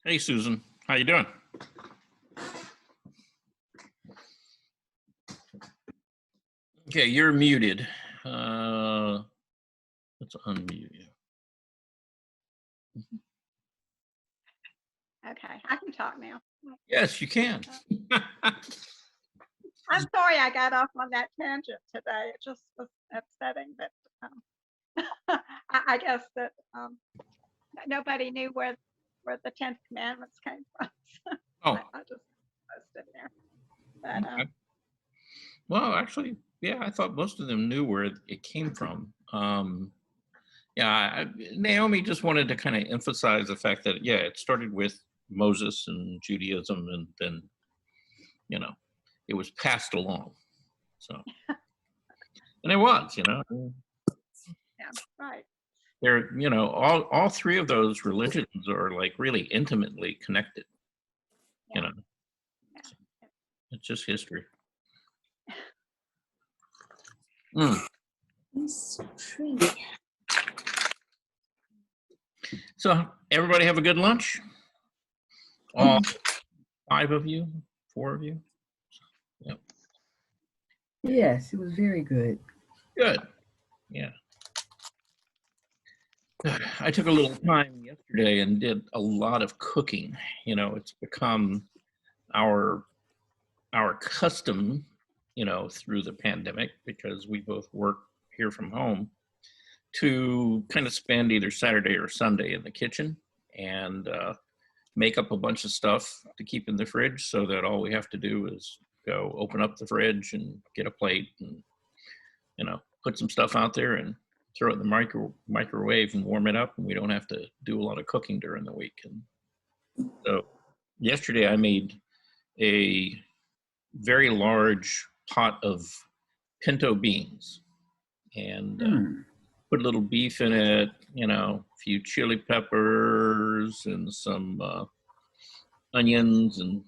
Hey, Susan. How you doing? Okay, you're muted. Let's unmute you. Okay, I can talk now. Yes, you can. I'm sorry I got off on that tangent today. It just was upsetting, but I guess that nobody knew where the 10th Commandments came from. So Oh, I just posted there. But okay. Well, actually, yeah, I thought most of them knew where it came from. Naomi just wanted to kind of emphasize the fact that, yeah, it started with Moses and Judaism, and then, it was passed along. So, and it was, yeah, right. they're, all three of those religions are like really intimately connected, Yeah, yeah. it's just history. Mm. This tree. So everybody have a good lunch? All 5 of you, 4 of you? Yep. Yes, it was very good. Good. Yeah. I took a little time yesterday and did a lot of cooking. It's become our custom, through the pandemic, because we both work here from home, to kind of spend either Saturday or Sunday in the kitchen and make up a bunch of stuff to keep in the fridge, so that all we have to do is go open up the fridge and get a plate and, put some stuff out there and throw it in the microwave and warm it up, and we don't have to do a lot of cooking during the week. And so yesterday I made a very large pot of pinto beans and put a little beef in it, a few chili peppers and some onions and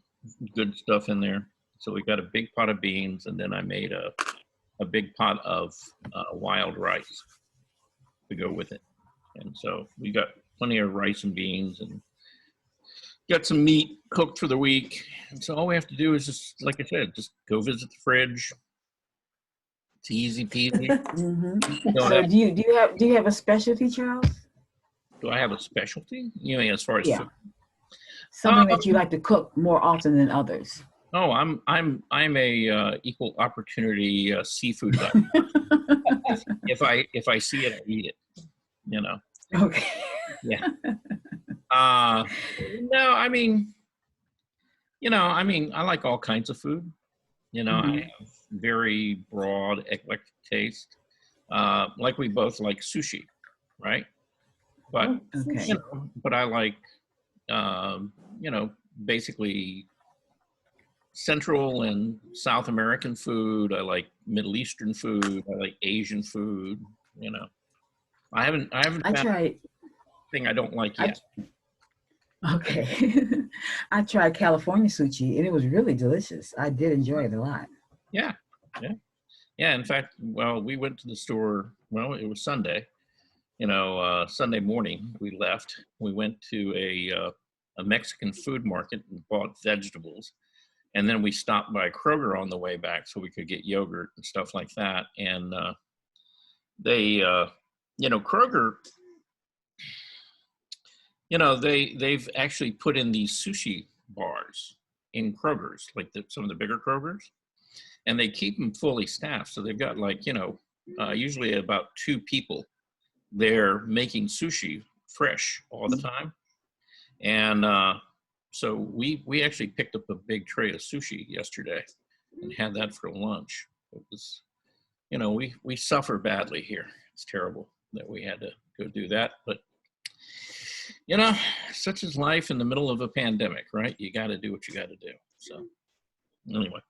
good stuff in there. So we got a big pot of beans, and then I made a big pot of wild rice to go with it. And so we got plenty of rice and beans, and got some meat cooked for the week. And so all we have to do is just, like I said, just go visit the fridge. It's easy peasy. So do you have a specialty, Charles? Do I have a specialty? You mean as far as food? Something that you like to cook more often than others? Oh, I'm a equal opportunity seafood guy. if I see it, I eat it. Okay. Yeah. No, I mean, I like all kinds of food. I have very broad eclectic taste. Like we both like sushi, right? But Okay. but I like basically Central and South American food. I like Middle Eastern food. I like Asian food. I haven't I tried. thing I don't like yet. Okay. I tried California sushi and it was really delicious. I did enjoy it a lot. Yeah. In fact, well, we went to the store. Well, it was Sunday. Sunday morning we left. We went to a Mexican food market and bought vegetables, and then we stopped by Kroger on the way back so we could get yogurt and stuff like that. And they, Kroger, they've actually put in these sushi bars in Kroger's, like some of the bigger Kroger's, and they keep them fully staffed. So they've got usually about 2 people there making sushi fresh all the time. And so we actually picked up a big tray of sushi yesterday and had that for lunch. It was, we suffer badly here. It's terrible that we had to go do that, but such is life in the middle of a pandemic, right? You got to do what you got to do. So anyway,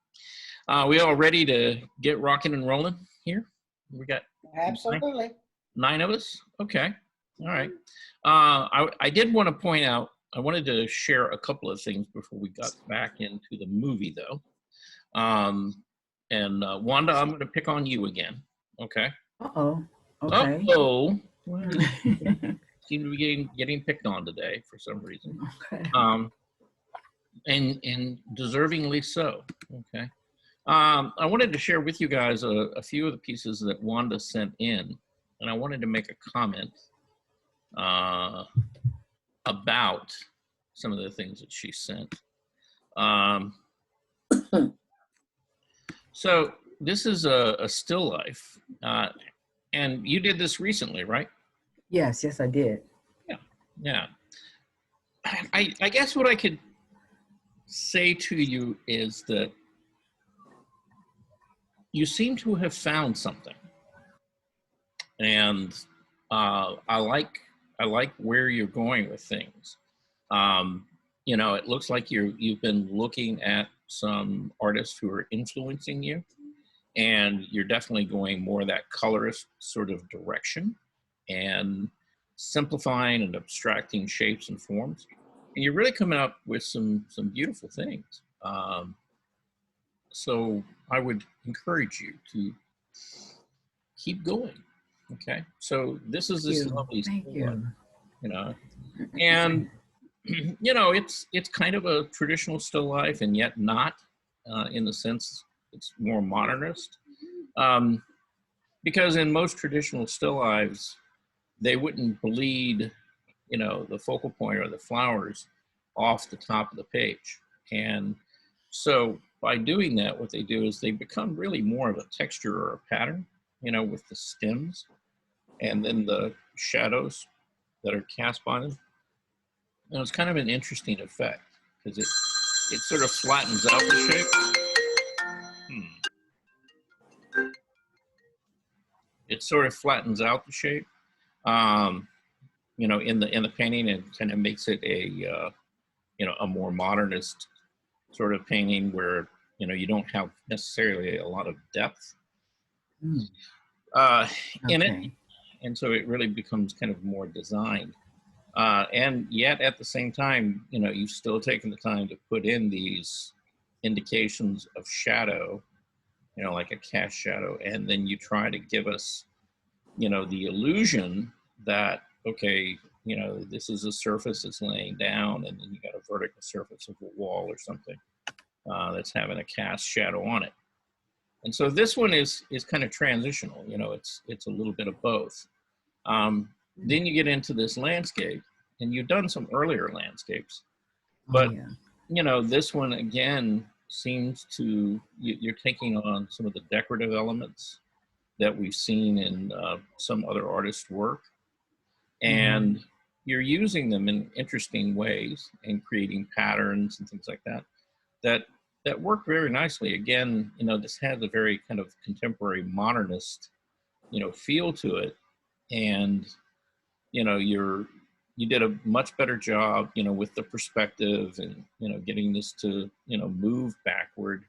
we all ready to get rocking and rolling here? We got absolutely 9 of us. Okay. All right. I did want to point out, I wanted to share a couple of things before we got back into the movie, though. And Wanda, I'm going to pick on you again. Okay. Uh-oh. Okay. Uh-oh. seem to be getting picked on today for some reason. Okay. And deservingly so. Okay. I wanted to share with you guys a few of the pieces that Wanda sent in, and I wanted to make a comment about some of the things that she sent. So this is a still life, and you did this recently, right? Yes, I did. Yeah. I guess what I could say to you is that you seem to have found something, and I like where you're going with things. You know, it looks like you've been looking at some artists who are influencing you, and you're definitely going more that colorist sort of direction, and simplifying and abstracting shapes and forms, and you're really coming up with some beautiful things. So I would encourage you to keep going. Okay, so this is this lovely Thank still you. life, you know, and you know, it's kind of a traditional still life, and yet not, in the sense it's more modernist. Because in most traditional still lives, they wouldn't bleed, you know, the focal point or the flowers off the top of the page. And so by doing that, what they do is they become really more of a texture or a pattern, you know, with the stems and then the shadows that are cast by them. And it's kind of an interesting effect because it sort of flattens out the shape. It sort of flattens out the shape, you know, in the painting, and kind of makes it a you know, a more modernist sort of painting where, you know, you don't have necessarily a lot of depth Mm, in it, okay. and so it really becomes kind of more designed. And yet at the same time, you know, you've still taken the time to put in these indications of shadow, you know, like a cast shadow, and then you try to give us, you know, the illusion that, okay, you know, this is a surface that's laying down, and then you got a vertical surface of a wall or something that's having a cast shadow on it. And so this one is kind of transitional, you know, it's a little bit of both. Then you get into this landscape, and you've done some earlier landscapes, Oh, but yeah. you know, this one again seems to, you're taking on some of the decorative elements that we've seen in some other artists' work, and you're using them in interesting ways and creating patterns and things like that that work very nicely. Again, you know, this has a very kind of contemporary modernist, you know, feel to it, and you know, you did a much better job, you know, with the perspective, and you know, getting this to, you know, move backward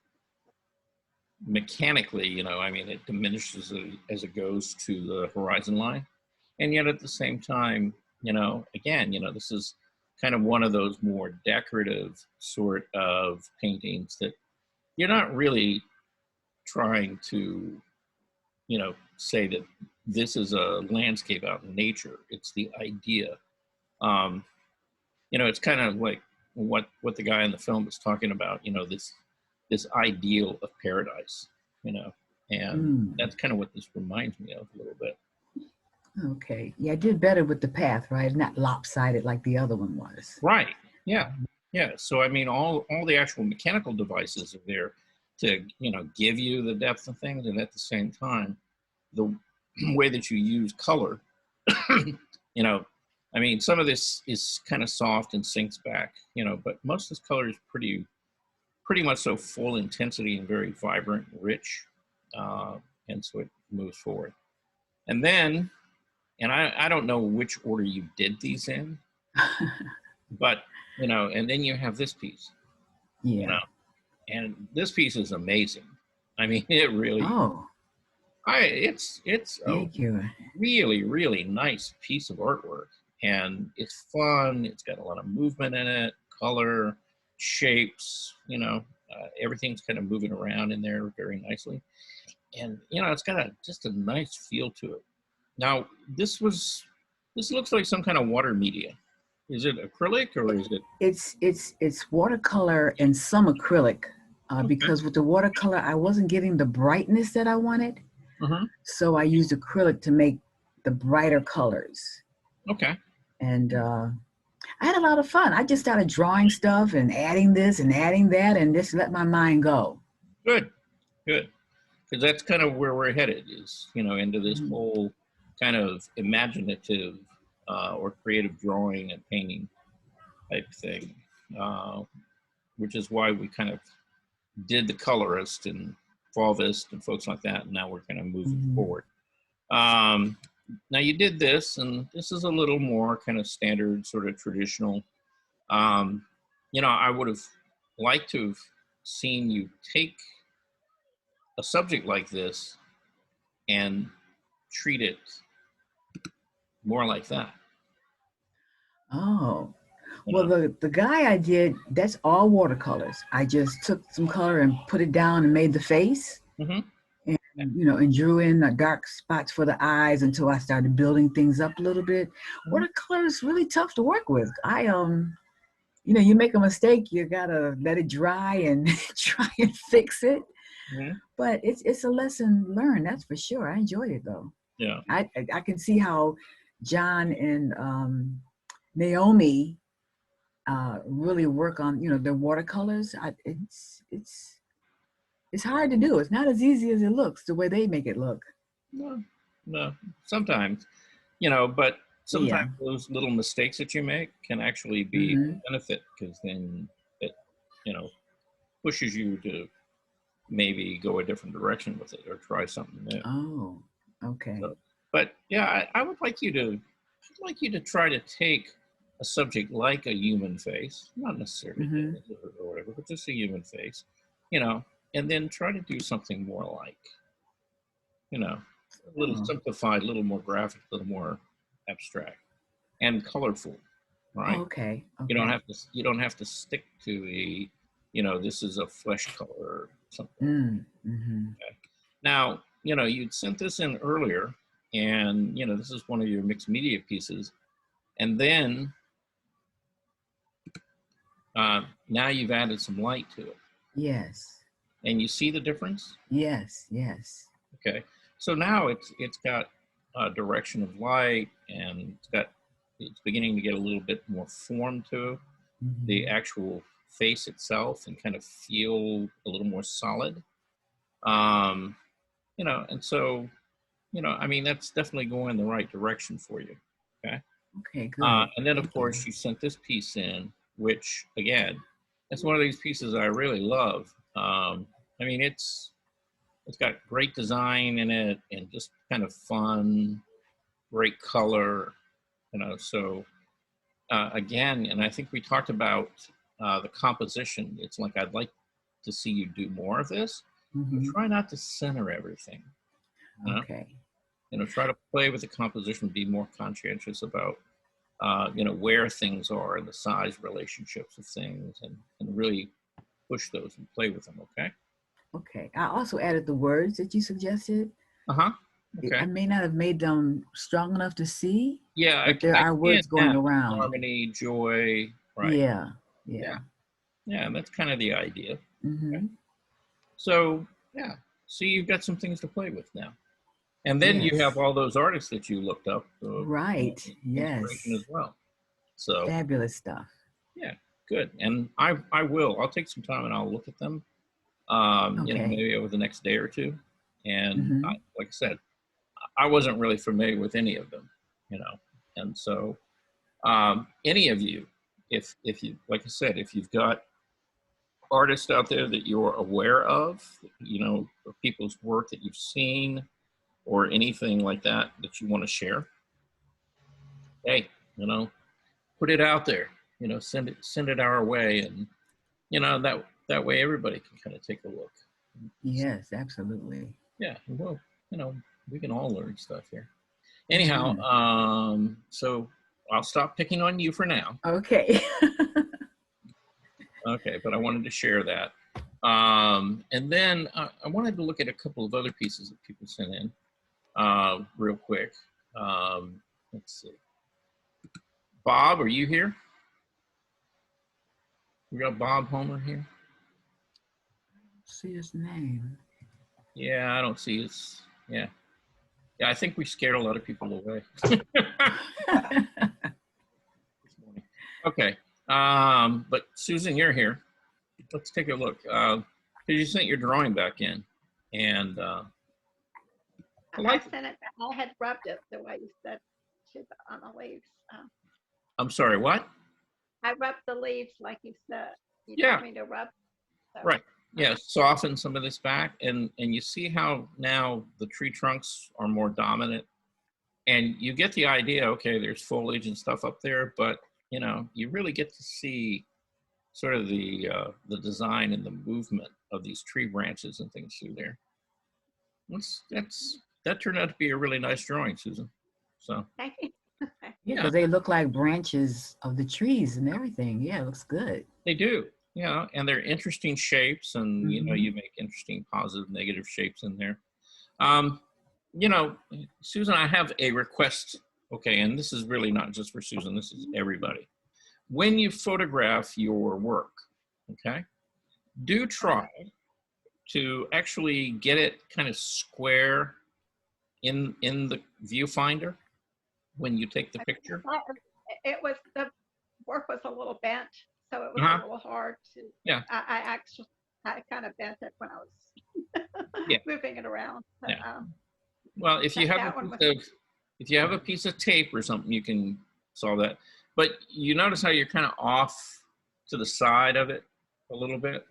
mechanically. You know, I mean, it diminishes as it goes to the horizon line, and yet at the same time, you know, again, you know, this is kind of one of those more decorative sort of paintings that you're not really trying to, you know, say that this is a landscape out in nature. It's the idea. um you know, it's kind of like what the guy in the film was talking about, you know, this ideal of paradise, you know, and Mm, that's kind of what this reminds me of a little bit. okay. Yeah, I did better with the path, right? Not lopsided like the other one was. Right. Yeah. Yeah. So I mean, all the actual mechanical devices are there to, you know, give you the depth of things, and at the same time, the way that you use color, you know, I mean, some of this is kind of soft and sinks back, you know, but most of this color is pretty much so full intensity and very vibrant and rich, and so it moves forward. And then, and I don't know which order you did these in, but you know, and then you have this piece, you Yeah. know, and this piece is amazing. I mean, it really, Oh, it's a thank you. really nice piece of artwork, and it's fun. It's got a lot of movement in it, color, shapes, you know, everything's kind of moving around in there very nicely, and you know, it's got just a nice feel to it. Now, this was This looks like some kind of water media. Is it acrylic or is it? It's watercolor and some acrylic, Okay. because with the watercolor I wasn't getting the brightness that I wanted, Uh-huh. so I used acrylic to make the brighter colors. Okay. And I had a lot of fun. I just started drawing stuff and adding this and adding that, and just let my mind go. Good. Good. Because that's kind of where we're headed is, into this Mhm. whole kind of imaginative or creative drawing and painting type thing, uh, which is why we kind of did the colorist and Fauvist and folks like that. And now we're kind of moving Mhm. forward. Now you did this, and this is a little more kind of standard, sort of traditional. Um, I would have liked to have seen you take a subject like this and treat it more like that. Oh, You well, know? the guy I did, that's all watercolors. I just took some color and put it down and made the face, Hmm. and and drew in dark spots for the eyes until I started building things up a little bit. Mhm. Watercolor is really tough to work with. You make a mistake, you gotta let it dry and try and fix it. Mhm. But it's a lesson learned, that's for sure. I enjoyed it though. Yeah. I can see how John and Naomi really work on their watercolors. It's hard to do. It's not as easy as it looks the way they make it look. No, no. Sometimes, but Yeah. sometimes those little mistakes that you make can actually be a Hmm. benefit because then it, you know, pushes you to maybe go a different direction with it or try something new. Oh, okay. So, but yeah, I would like you to, try to take a subject like a human face, not necessarily Hmm. or whatever, but just a human face, you know, and then try to do something more like, a little Oh, simplified, a little more graphic, a little more abstract and colorful, oh, right? okay. You don't have to stick to this is a flesh color or something. Mm-hmm. Okay. Now, you'd sent this in earlier, and this is one of your mixed media pieces, and then now you've added some light to it, Yes. and you see the difference. Yes. Yes. Okay, so now it's got a direction of light, and it's beginning to get a little bit more form to the Hmm. actual face itself, and kind of feel a little more solid. Um, and so I mean, that's definitely going in the right direction for you. Okay. Okay, good. And then, of Thank you. course, you sent this piece in, which, again, it's one of these pieces I really love. I mean, it's got great design in it and just kind of fun, great color, So, again, and I think we talked about the composition. It's like I'd like to see you do more of this, but Hmm. try not to center everything. You know, Okay. try to play with the composition, be more conscientious about where things are and the size relationships of things, and really push those and play with them. Okay. Okay. I also added the words that you suggested. Uh-huh. I Okay. may not have made them strong enough to see, Yeah, but there I are can words going now. around. Harmony, joy, right. Yeah. Yeah. Yeah. Yeah, and that's kind of the idea. Okay. Hmm. So yeah. So you've got some things to play with now. And then you have Yes. all those artists that you looked up, Right. inspiration Yes. as well. So Fabulous stuff. yeah, good. And I'll take some time and I'll look at them, Okay. maybe over the next day or two. And Hmm. like I said, I wasn't really familiar with any of them, and so any of you, if you, like I said, if you've got artists out there that you're aware of, or people's work that you've seen, or anything like that that you want to share, hey, put it out there. Send it our way, and that way everybody can kind of take a look. Yes, absolutely. Yeah, well, you know, we can all learn stuff here. Anyhow, Hmm. so I'll stop picking on you for now. Okay. Okay, but I wanted to share that. And then I wanted to look at a couple of other pieces that people sent in real quick. Let's see. Bob, are you here? We got Bob Homer here. See his name. Yeah, I don't see his. Yeah, yeah. I think we scared a lot of people away. Okay. But Susan, you're here. Let's take a look. Because you sent your drawing back in, and I like it. sent it, I had rubbed it the way you said on the leaves. I'm sorry. What? I rubbed the leaves like you said. You Yeah. told me to rub. So, Right. Yeah. Soften some of this back, and you see how now the tree trunks are more dominant, and you get the idea. Okay, there's foliage and stuff up there, but you know, you really get to see sort of the design and the movement of these tree branches and things through there. That turned out to be a really nice drawing, Susan. So thank you. Yeah, because they look like branches of the trees and everything. Yeah, it looks good. they do, yeah, and they're interesting shapes, and you know, Mhm. you make interesting positive, negative shapes in there. You know, Susan, I have a request. Okay, and this is really not just for Susan. This is everybody. When you photograph your work, okay, do try to actually get it kind of square in the viewfinder when you take the picture. It was, the work was a little bent, so it was Uh-huh. a little hard to. Yeah. I kind of bent it when I was Yeah. moving it around. But, Yeah. Well, if you have that one if you have a piece of tape or something, you can solve that. But you notice how you're kind of off to the side of it a little bit.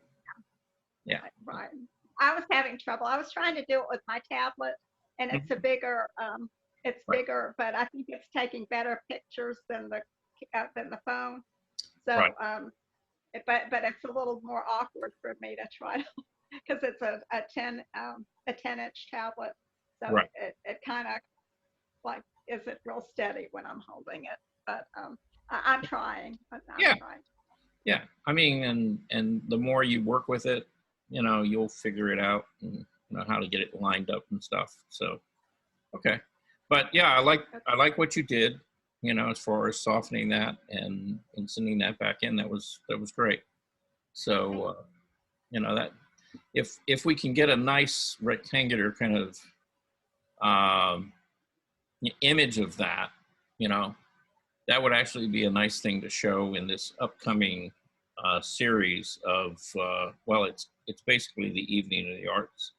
Yeah. Right. I was having trouble. I was trying to do it with my tablet, and it's a bigger, it's Right. bigger, but I think it's taking better pictures than the phone. So, Right. but it's a little more awkward for me to try to, because it's a 10-inch tablet. So Right. it kind of like isn't real steady when I'm holding it. But I'm trying. Yeah. Trying. Yeah, I mean, and the more you work with it, you know, you'll figure it out and you know how to get it lined up and stuff. So, okay, but yeah, I like what you did. You know, as far as softening that and sending that back in, that was great. So, you know, that if we can get a nice rectangular kind of image of that, you know, that would actually be a nice thing to show in this upcoming series of well, it's basically the Evening of the Arts.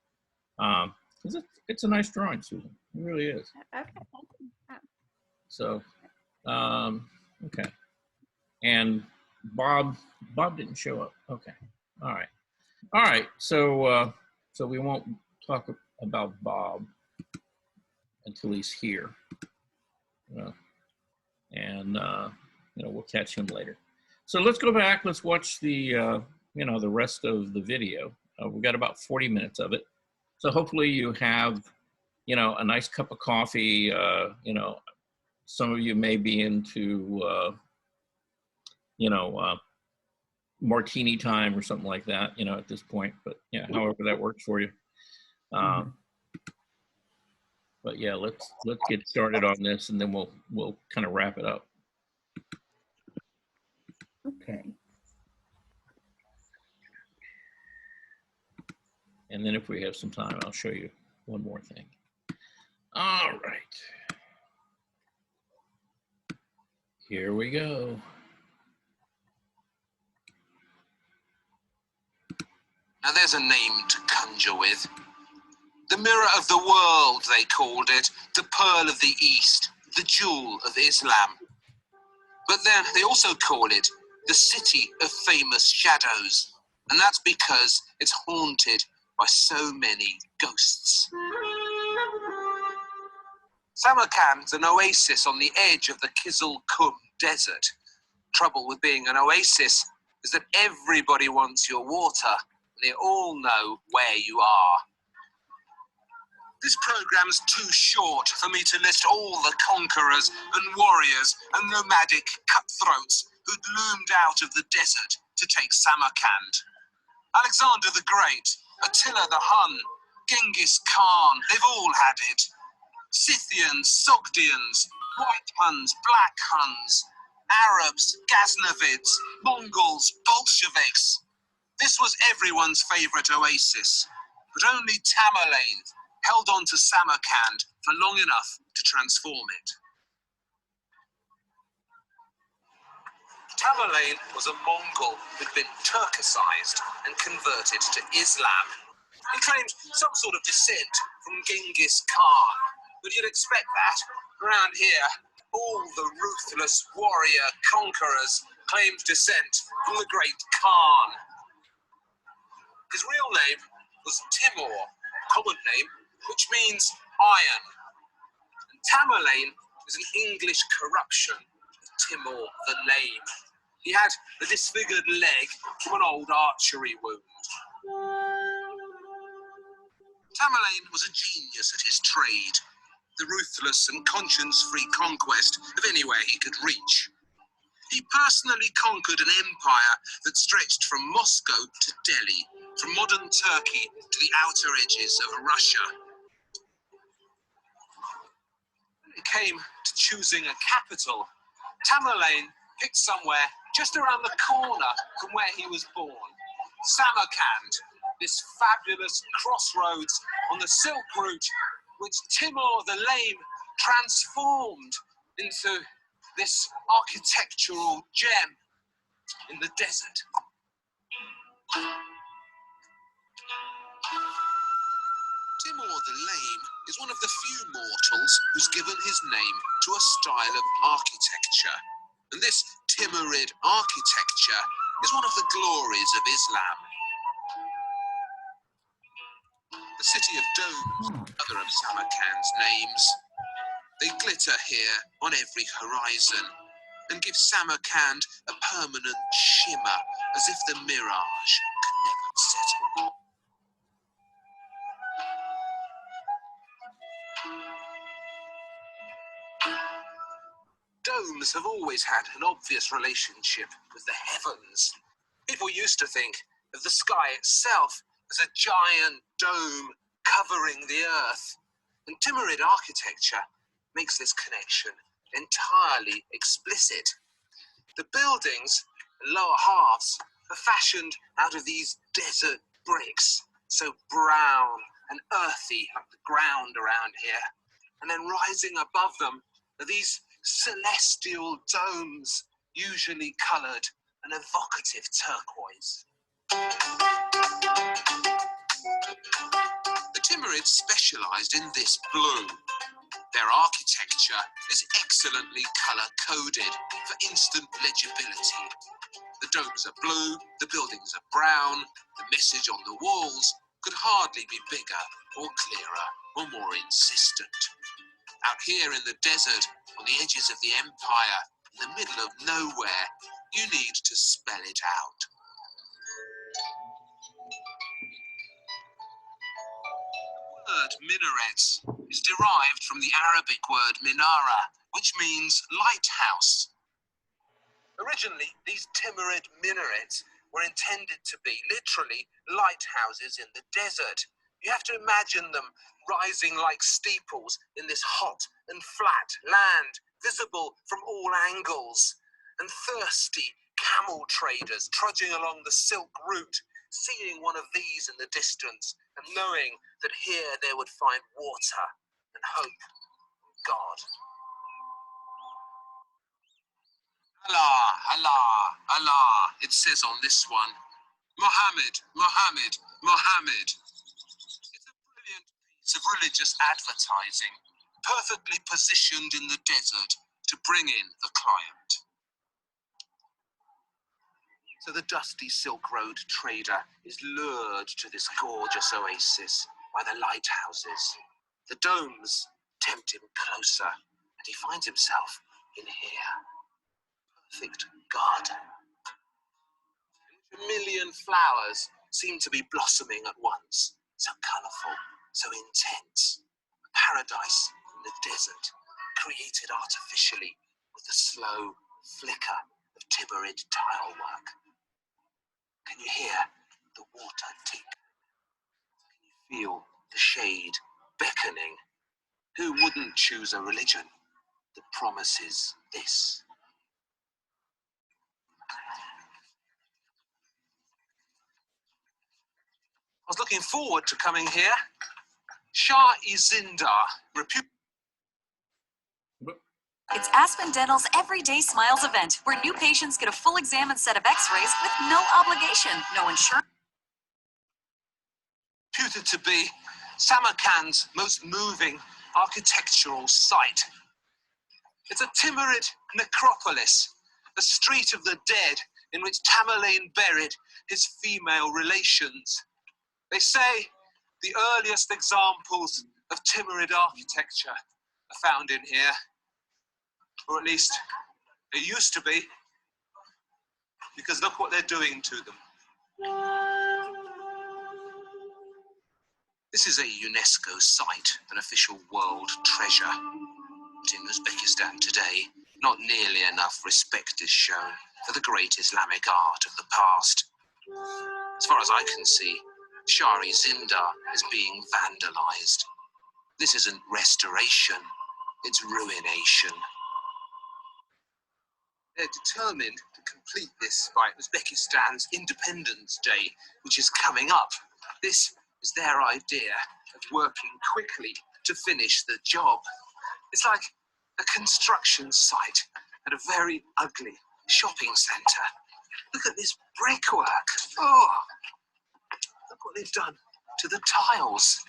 'Cause it's a nice drawing, Susan. It really is. Okay. Thank you. So, okay. And Bob didn't show up. Okay. All right. So so we won't talk about Bob until he's here. And you know, we'll catch him later. So let's go back. Let's watch the you know, the rest of the video. We've got about 40 minutes of it. So hopefully you have, you know, a nice cup of coffee. You know, some of you may be into you know, martini time or something like that, you know, at this point. But yeah, however that works for you. But yeah, let's get started on this, and then we'll kind of wrap it up. Okay. And then if we have some time, I'll show you one more thing. All right. Here we go. Now there's a name to conjure with. The mirror of the world, they called it. The pearl of the East. The jewel of Islam. But then they also call it the city of famous shadows. And that's because it's haunted by so many ghosts. Samarkand's an oasis on the edge of the Kizil Kum desert. Trouble with being an oasis is that everybody wants your water, and they all know where you are. This program's too short for me to list all the conquerors and warriors and nomadic cutthroats who'd loomed out of the desert to take Samarkand. Alexander the Great, Attila the Hun, Genghis Khan, they've all had it. Scythians, Sogdians, White Huns, Black Huns. Arabs, Ghaznavids, Mongols, Bolsheviks. This was everyone's favourite oasis, but only Tamerlane held on to Samarkand for long enough to transform it. Tamerlane was a Mongol who'd been Turkicized and converted to Islam. He claimed some sort of descent from Genghis Khan, but you'd expect that. Around here, all the ruthless warrior conquerors claimed descent from the great Khan. His real name was Timur, a common name which means iron. And Tamerlane is an English corruption of Timur the Lame. He had a disfigured leg from an old archery wound. Tamerlane was a genius at his trade, the ruthless and conscience-free conquest of anywhere he could reach. He personally conquered an empire that stretched from Moscow to Delhi, from modern Turkey to the outer edges of Russia. When it came to choosing a capital, Tamerlane picked somewhere just around the corner from where he was born, Samarkand, this fabulous crossroads on the Silk Route, which Timur the Lame transformed into this architectural gem in the desert. Timur the Lame is one of the few mortals who's given his name to a style of architecture. And this Timurid architecture is one of the glories of Islam. The city of domes, other of Samarkand's names. They glitter here on every horizon and give Samarkand a permanent shimmer as if the mirage could never settle. Domes have always had an obvious relationship with the heavens. People used to think of the sky itself as a giant dome covering the earth. And Timurid architecture makes this connection entirely explicit. The buildings, the lower halves, are fashioned out of these desert bricks, so brown and earthy like the ground around here. And then rising above them are these celestial domes, usually coloured an evocative turquoise. The Timurids specialised in this blue. Their architecture is excellently colour-coded for instant legibility. The domes are blue, the buildings are brown, the message on the walls could hardly be bigger or clearer or more insistent. Out here in the desert, on the edges of the empire, in the middle of nowhere, you need to spell it out. The word minarets is derived from the Arabic word minara, which means lighthouse. Originally, these Timurid minarets were intended to be literally lighthouses in the desert. You have to imagine them rising like steeples in this hot and flat land, visible from all angles. And thirsty camel traders trudging along the Silk Route, seeing one of these in the distance and knowing that here they would find water and hope and God. Allah, Allah, Allah, it says on this one. Muhammad, Muhammad, Muhammad. It's a brilliant piece of religious advertising, perfectly positioned in the desert to bring in the client. So the dusty Silk Road trader is lured to this gorgeous oasis by the lighthouses. The domes tempt him closer, and he finds himself in here. Perfect garden. A million flowers seem to be blossoming at once, so colourful, so intense. A paradise in the desert, created artificially with the slow flicker of Timurid tile work. Can you hear the water tick? Can you feel the shade beckoning? Who wouldn't choose a religion that promises this? was looking forward to coming here. Shah-e-Zindar, reputed. It's Aspen Dental's Everyday Smiles event, where new patients get a full exam and set of x-rays with no obligation, no insurance. Reputed to be Samarkand's most moving architectural site. It's a Timurid necropolis, a street of the dead in which Tamerlane buried his female relations. They say the earliest examples of Timurid architecture are found in here, or at least they used to be, because look what they're doing to them. This is a UNESCO site, an official world treasure. But in Uzbekistan today, not nearly enough respect is shown for the great Islamic art of the past. As far as I can see, Shah-e-Zindar is being vandalized. This isn't restoration, it's ruination. They're determined to complete this by Uzbekistan's Independence Day, which is coming up. This is their idea of working quickly to finish the job. It's like a construction site at a very ugly shopping centre. Look at this brickwork. Oh, look what they've done to the tiles.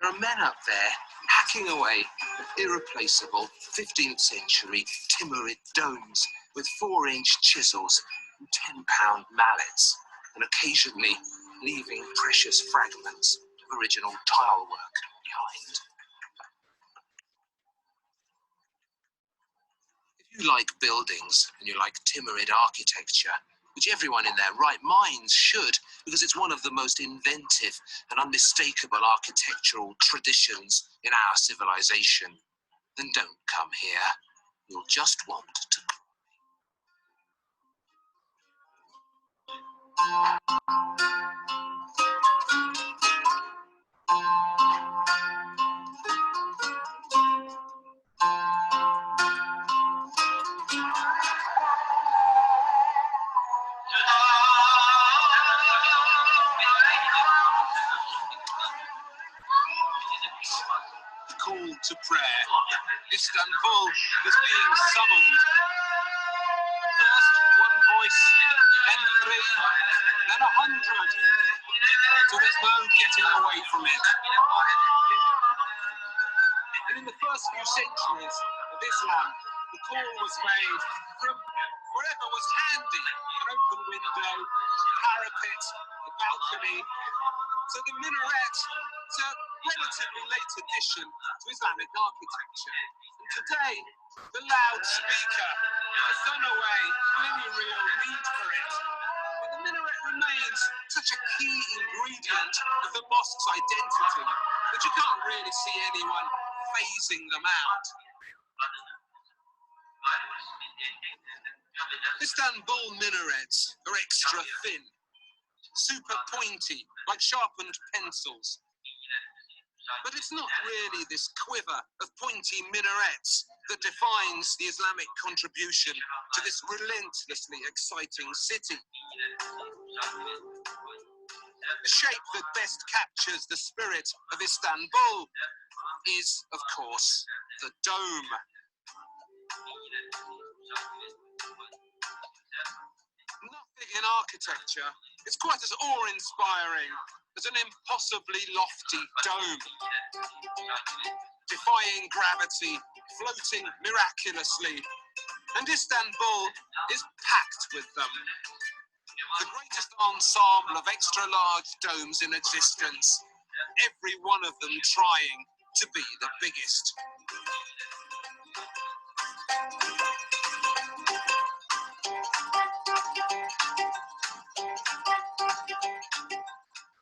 There are men up there hacking away at irreplaceable 15th century Timurid domes with 4-inch chisels and 10-pound mallets, and occasionally leaving precious fragments of original tile work behind. If you like buildings and you like Timurid architecture, which everyone in their right minds should, because it's one of the most inventive and unmistakable architectural traditions in our civilization, then don't come here. You'll just want to. Call to prayer. Istanbul is being summoned. First one voice, then 3, then 100. So there's no getting away from it. And in the first few centuries of Islam, the call was made from wherever was handy, an open window, a parapet, a balcony. So the minaret is a relatively late addition to Islamic architecture. And today, the loudspeaker has done away with any real need for it. But the minaret remains such a key ingredient of the mosque's identity that you can't really see anyone phasing them out. Istanbul minarets are extra thin, super pointy, like sharpened pencils. But it's not really this quiver of pointy minarets that defines the Islamic contribution to this relentlessly exciting city. The shape that best captures the spirit of Istanbul is, of course, the dome. Nothing in architecture is quite as awe-inspiring as an impossibly lofty dome. Defying gravity, floating miraculously. And Istanbul is packed with them. The greatest ensemble of extra-large domes in existence. Every one of them trying to be the biggest.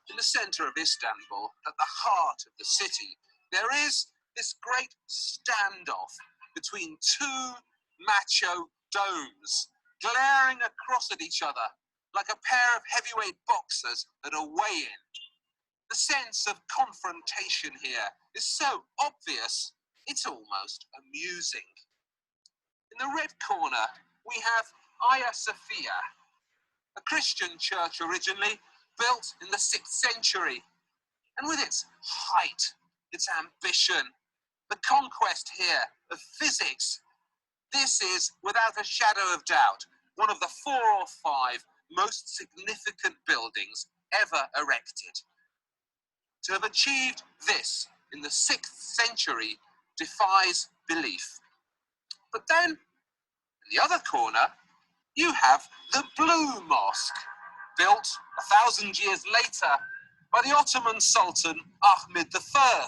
In the centre of Istanbul, at the heart of the city, there is this great standoff between two macho domes, glaring across at each other like a pair of heavyweight boxers at a weigh-in. The sense of confrontation here is so obvious, it's almost amusing. In the red corner, we have Hagia Sophia, a Christian church originally built in the 6th century. And with its height, its ambition, the conquest here of physics, this is, without a shadow of doubt, one of the 4 or 5 most significant buildings ever erected. To have achieved this in the 6th century defies belief. But then, in the other corner, you have the Blue Mosque, built 1,000 years later by the Ottoman Sultan Ahmed I,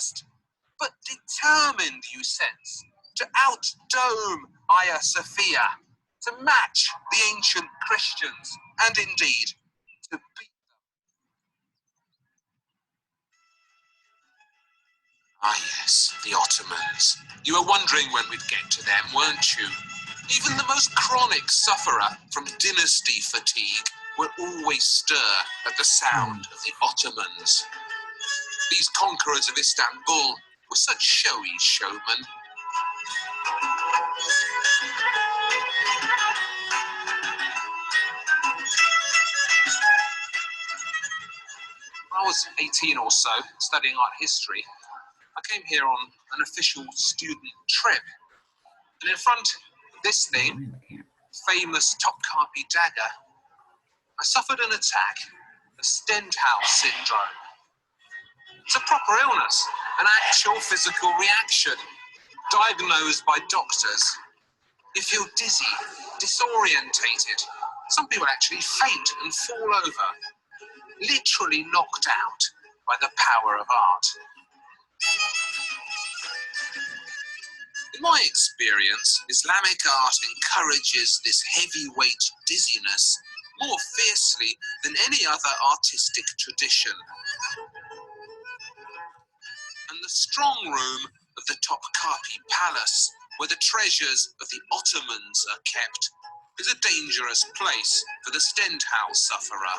but determined, you sense, to outdome Hagia Sophia, to match the ancient Christians, and indeed, to beat them. Ah yes, the Ottomans. You were wondering when we'd get to them, weren't you? Even the most chronic sufferer from dynasty fatigue will always stir at the sound of the Ottomans. These conquerors of Istanbul were such showy showmen. When I was 18 or so, studying art history, I came here on an official student trip. And in front of this thing, famous Topkapi dagger, I suffered an attack of Stendhal syndrome. It's a proper illness, an actual physical reaction, diagnosed by doctors. You feel dizzy, disorientated. Some people actually faint and fall over, literally knocked out by the power of art. In my experience, Islamic art encourages this heavyweight dizziness more fiercely than any other artistic tradition. And the strong room of the Topkapi Palace, where the treasures of the Ottomans are kept, is a dangerous place for the Stendhal sufferer.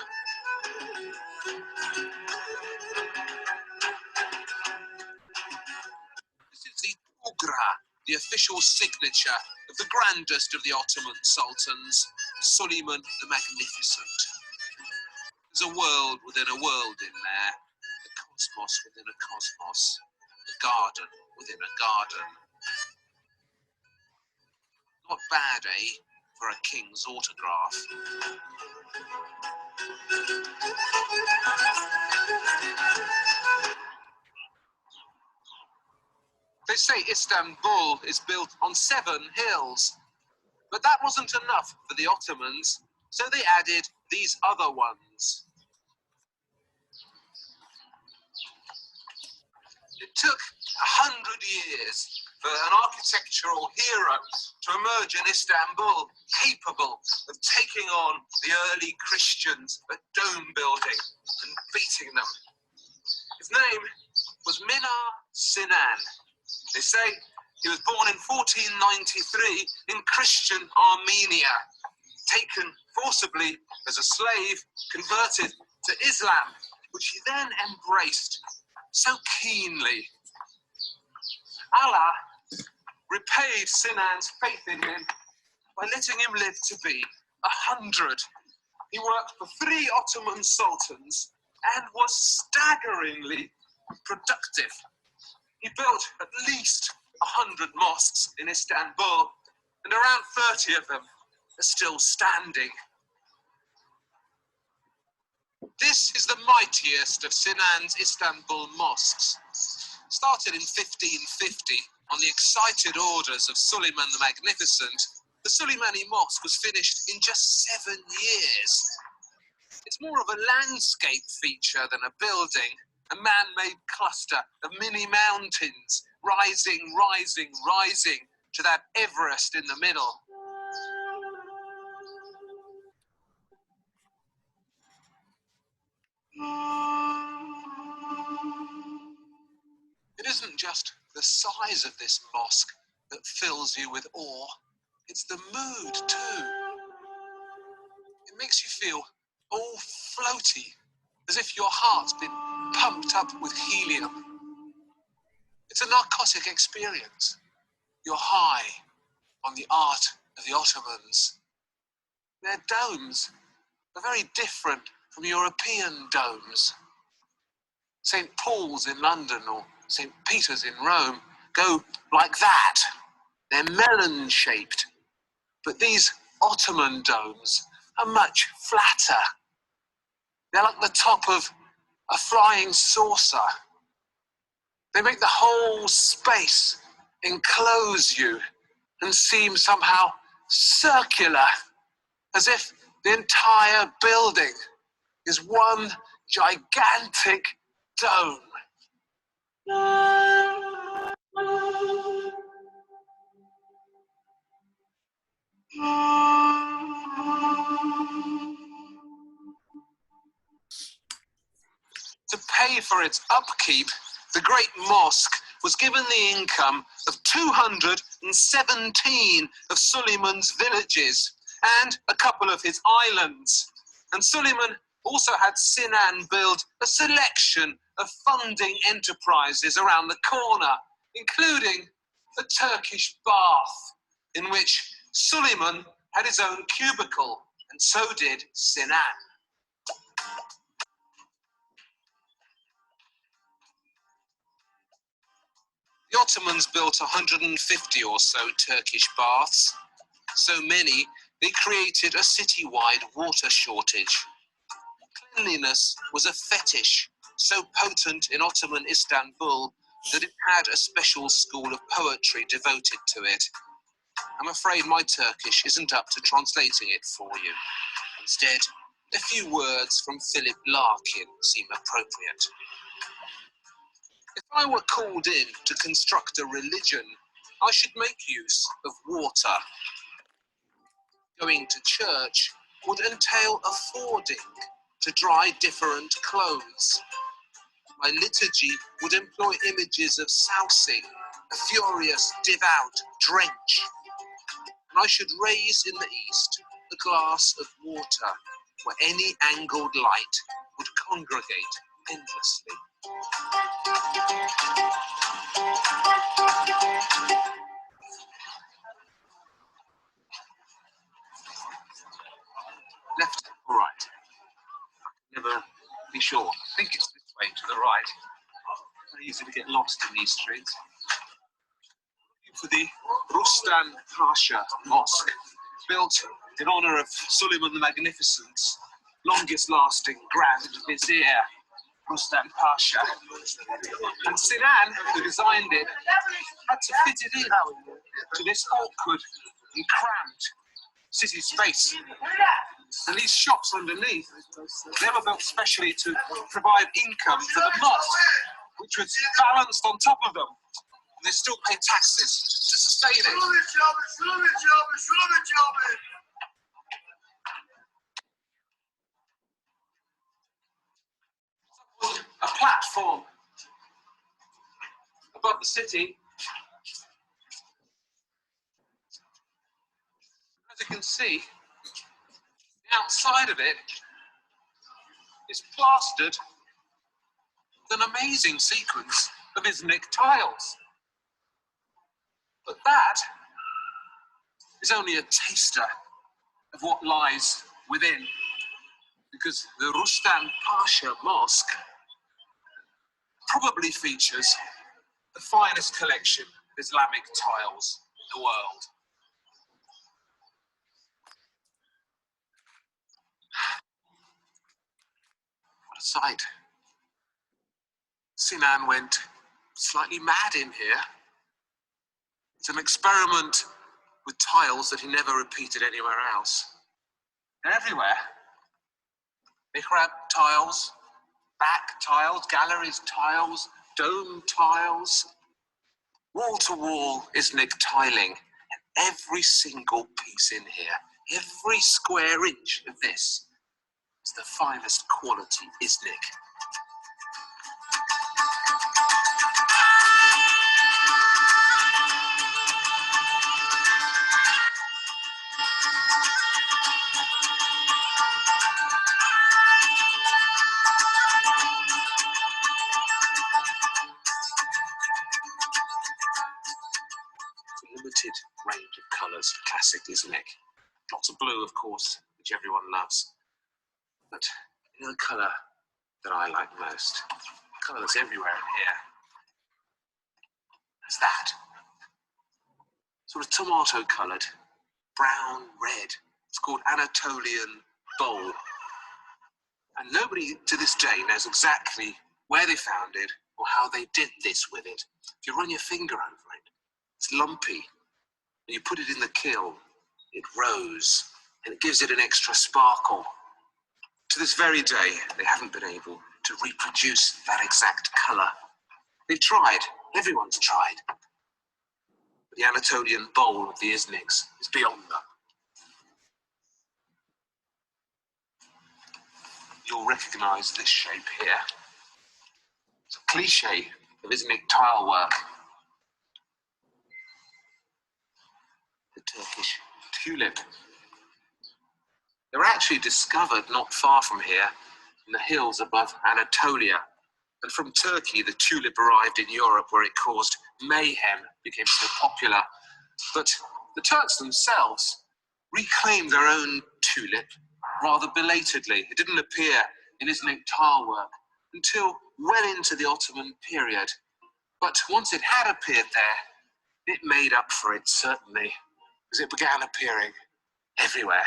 This is the Ugra, the official signature of the grandest of the Ottoman sultans, Suleiman the Magnificent. There's a world within a world in there, a cosmos within a cosmos, a garden within a garden. Not bad, eh, for a king's autograph. They say Istanbul is built on 7 hills, but that wasn't enough for the Ottomans, so they added these other ones. It took 100 years for an architectural hero to emerge in Istanbul, capable of taking on the early Christians at dome building and beating them. His name was Minar Sinan. They say he was born in 1493 in Christian Armenia, taken forcibly as a slave, converted to Islam, which he then embraced so keenly. Allah repaid Sinan's faith in him by letting him live to be 100. He worked for 3 Ottoman sultans and was staggeringly productive. He built at least 100 mosques in Istanbul, and around 30 of them are still standing. This is the mightiest of Sinan's Istanbul mosques. Started in 1550 on the excited orders of Suleiman the Magnificent, the Suleimani Mosque was finished in just 7 years. It's more of a landscape feature than a building, a man-made cluster of mini mountains, rising, rising, rising to that Everest in the middle. It isn't just the size of this mosque that fills you with awe, it's the mood too. It makes you feel all floaty, as if your heart's been pumped up with helium. It's a narcotic experience. You're high on the art of the Ottomans Their domes are very different from European domes. St. Paul's in London or St. Peter's in Rome go like that. They're melon-shaped. But these Ottoman domes are much flatter. They're like the top of a flying saucer. They make the whole space enclose you and seem somehow circular, as if the entire building is one gigantic dome. To pay for its upkeep, the great mosque was given the income of 217 of Suleiman's villages and a couple of his islands. And Suleiman also had Sinan build a selection of funding enterprises around the corner, including a Turkish bath, in which Suleiman had his own cubicle, and so did Sinan. The Ottomans built 150 or so Turkish baths, so many they created a citywide water shortage. Cleanliness was a fetish so potent in Ottoman Istanbul that it had a special school of poetry devoted to it. I'm afraid my Turkish isn't up to translating it for you. Instead, a few words from Philip Larkin seem appropriate. If I were called in to construct a religion, I should make use of water. Going to church would entail affording to dry different clothes. My liturgy would employ images of sousing, a furious, devout drench. And I should raise in the east a glass of water where any angled light would congregate endlessly. Left or right? Never be sure. I think it's this way to the right. Very easy to get lost in these streets. For the Rustam Pasha Mosque, built in honor of Suleiman the Magnificent's longest lasting Grand Vizier, Rustam Pasha. And Sinan, who designed it, had to fit it in to this awkward and cramped city space. And these shops underneath, they were built specially to provide income for the mosque, which was balanced on top of them. And they still pay taxes to sustain it. A platform above the city. As you can see, the outside of it is plastered with an amazing sequence of Iznik tiles. But that is only a taster of what lies within, because the Rustam Pasha Mosque probably features the finest collection of Islamic tiles in the world. What a sight. Sinan went slightly mad in here. It's an experiment with tiles that he never repeated anywhere else. They're everywhere. Mihrab tiles, back tiles, galleries tiles, dome tiles, wall-to-wall Iznik tiling. And every single piece in here, every square inch of this is the finest quality Iznik. Limited range of colours, classic Iznik. Lots of blue, of course, which everyone loves. But you know the colour that I like most? The colour that's everywhere in here. It's that. Sort of tomato-coloured, brown, red. It's called Anatolian Bole. And nobody to this day knows exactly where they found it or how they did this with it. If you run your finger over it, it's lumpy. When you put it in the kiln, it rose, and it gives it an extra sparkle. To this very day, they haven't been able to reproduce that exact colour. They've tried. Everyone's tried. But the Anatolian Bole of the Izniks is beyond them. You'll recognise this shape here. It's a cliché of Iznik tile work. The Turkish tulip. They were actually discovered not far from here, in the hills above Anatolia. And from Turkey, the tulip arrived in Europe, where it caused mayhem, became so popular. But the Turks themselves reclaimed their own tulip rather belatedly. It didn't appear in Iznik tile work until well into the Ottoman period. But once it had appeared there, it made up for it, certainly, as it began appearing everywhere.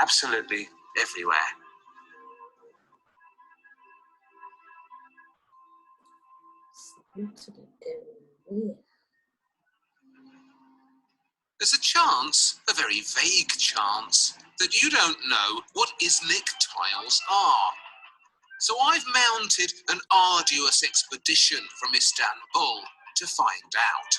Absolutely everywhere. There's a chance, a very vague chance, that you don't know what Iznik tiles are. So I've mounted an arduous expedition from Istanbul to find out.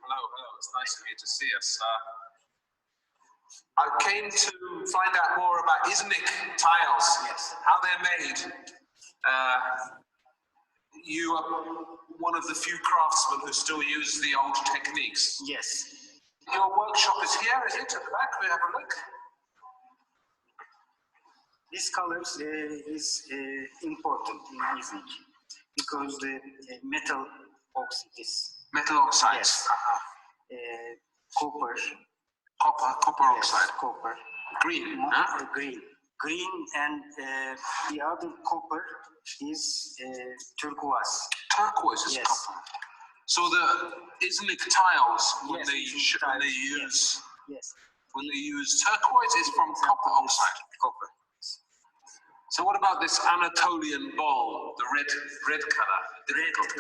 Hello, it's nice of you to see us. I came to find out more about Iznik tiles, how they're made. You are one of the few craftsmen who still use the old techniques. Yes. Your workshop is here, is it? At the back, we have a look. This colors is important in Iznik because the metal oxide is Metal oxides. yes. Copper. Copper Yes, oxide. copper. Green, huh? Green, and the other copper is turquoise. Turquoise is Yes. copper. So the Iznik tiles, when Yes, they Iznik tiles, yes. when they use turquoise, is from copper oxide. Copper. So what about this Anatolian Bole, the red color?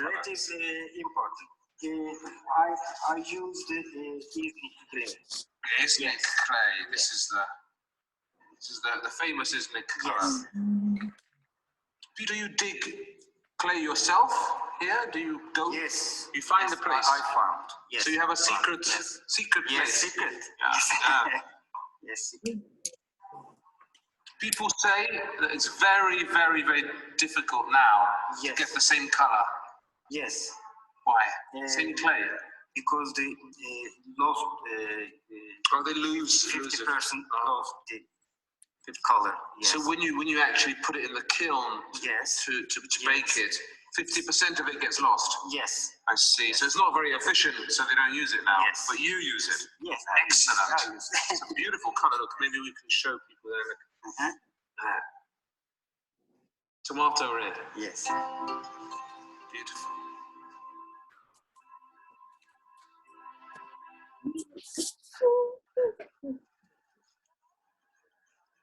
Red is important. I use the Iznik clay. Iznik Yes. clay. This is the famous Iznik color. Yes. Do you dig clay yourself here? Do you go? Yes. You find Yes, the place. I found. Yes. So you have a secret Yes. secret Yes, place. secret. Yeah. Yeah. Yes, secret. People say that it's very, very, very difficult now to Yes. get the same color. Yes. Why? Uh, Same clay. Because they lost Oh, they lose it. 50% lost the color. Yes. So when you actually put it in the kiln yes. to bake it, 50% of it gets lost. Yes. I see. So it's not very efficient, so they don't use it now. Yes. But you use it. Yes. Excellent. It's a beautiful color. Look, maybe we can show people there. Look. Uh-huh. There. Tomato red. Yes. Beautiful.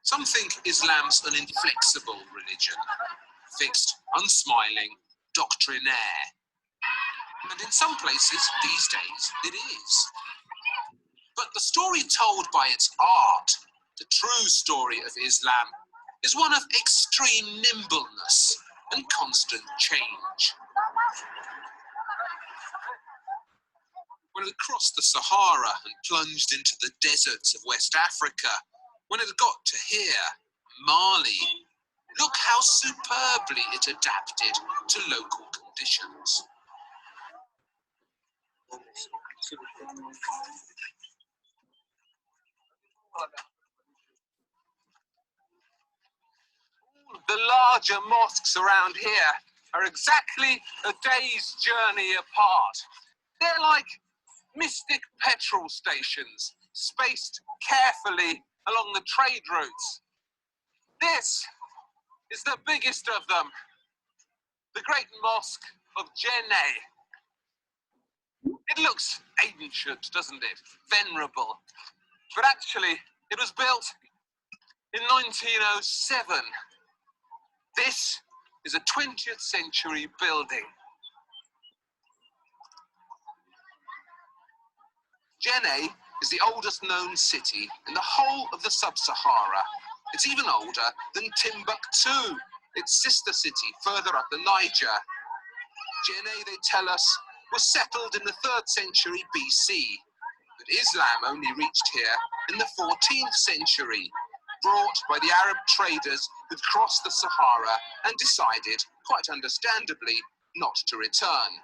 Some think Islam's an inflexible religion, fixed, unsmiling, doctrinaire. And in some places, these days, it is. But the story told by its art, the true story of Islam, is one of extreme nimbleness and constant change. When it crossed the Sahara and plunged into the deserts of West Africa, when it got to here, Mali. Look how superbly it adapted to local conditions. All of the larger mosques around here are exactly a day's journey apart. They're like mystic petrol stations, spaced carefully along the trade routes. This is the biggest of them, the Great Mosque of Djenné. It looks ancient, doesn't it? Venerable. But actually, it was built in 1907. This is a 20th century building. Djenné is the oldest known city in the whole of the Sub-Sahara. It's even older than Timbuktu, its sister city further up the Niger. Djenné, they tell us, was settled in the 3rd century BC, but Islam only reached here in the 14th century, brought by the Arab traders who'd crossed the Sahara and decided, quite understandably, not to return.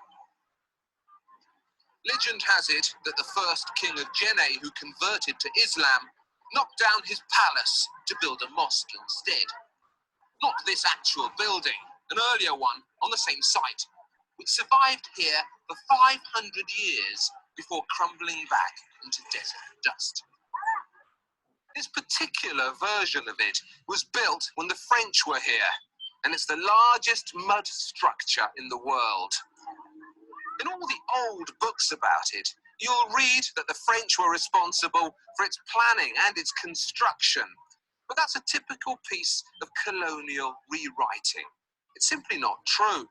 Legend has it that the first king of Djenné who converted to Islam knocked down his palace to build a mosque instead. Not this actual building, an earlier one on the same site, which survived here for 500 years before crumbling back into desert dust. This particular version of it was built when the French were here, and it's the largest mud structure in the world. In all the old books about it, you'll read that the French were responsible for its planning and its construction. But that's a typical piece of colonial rewriting. It's simply not true.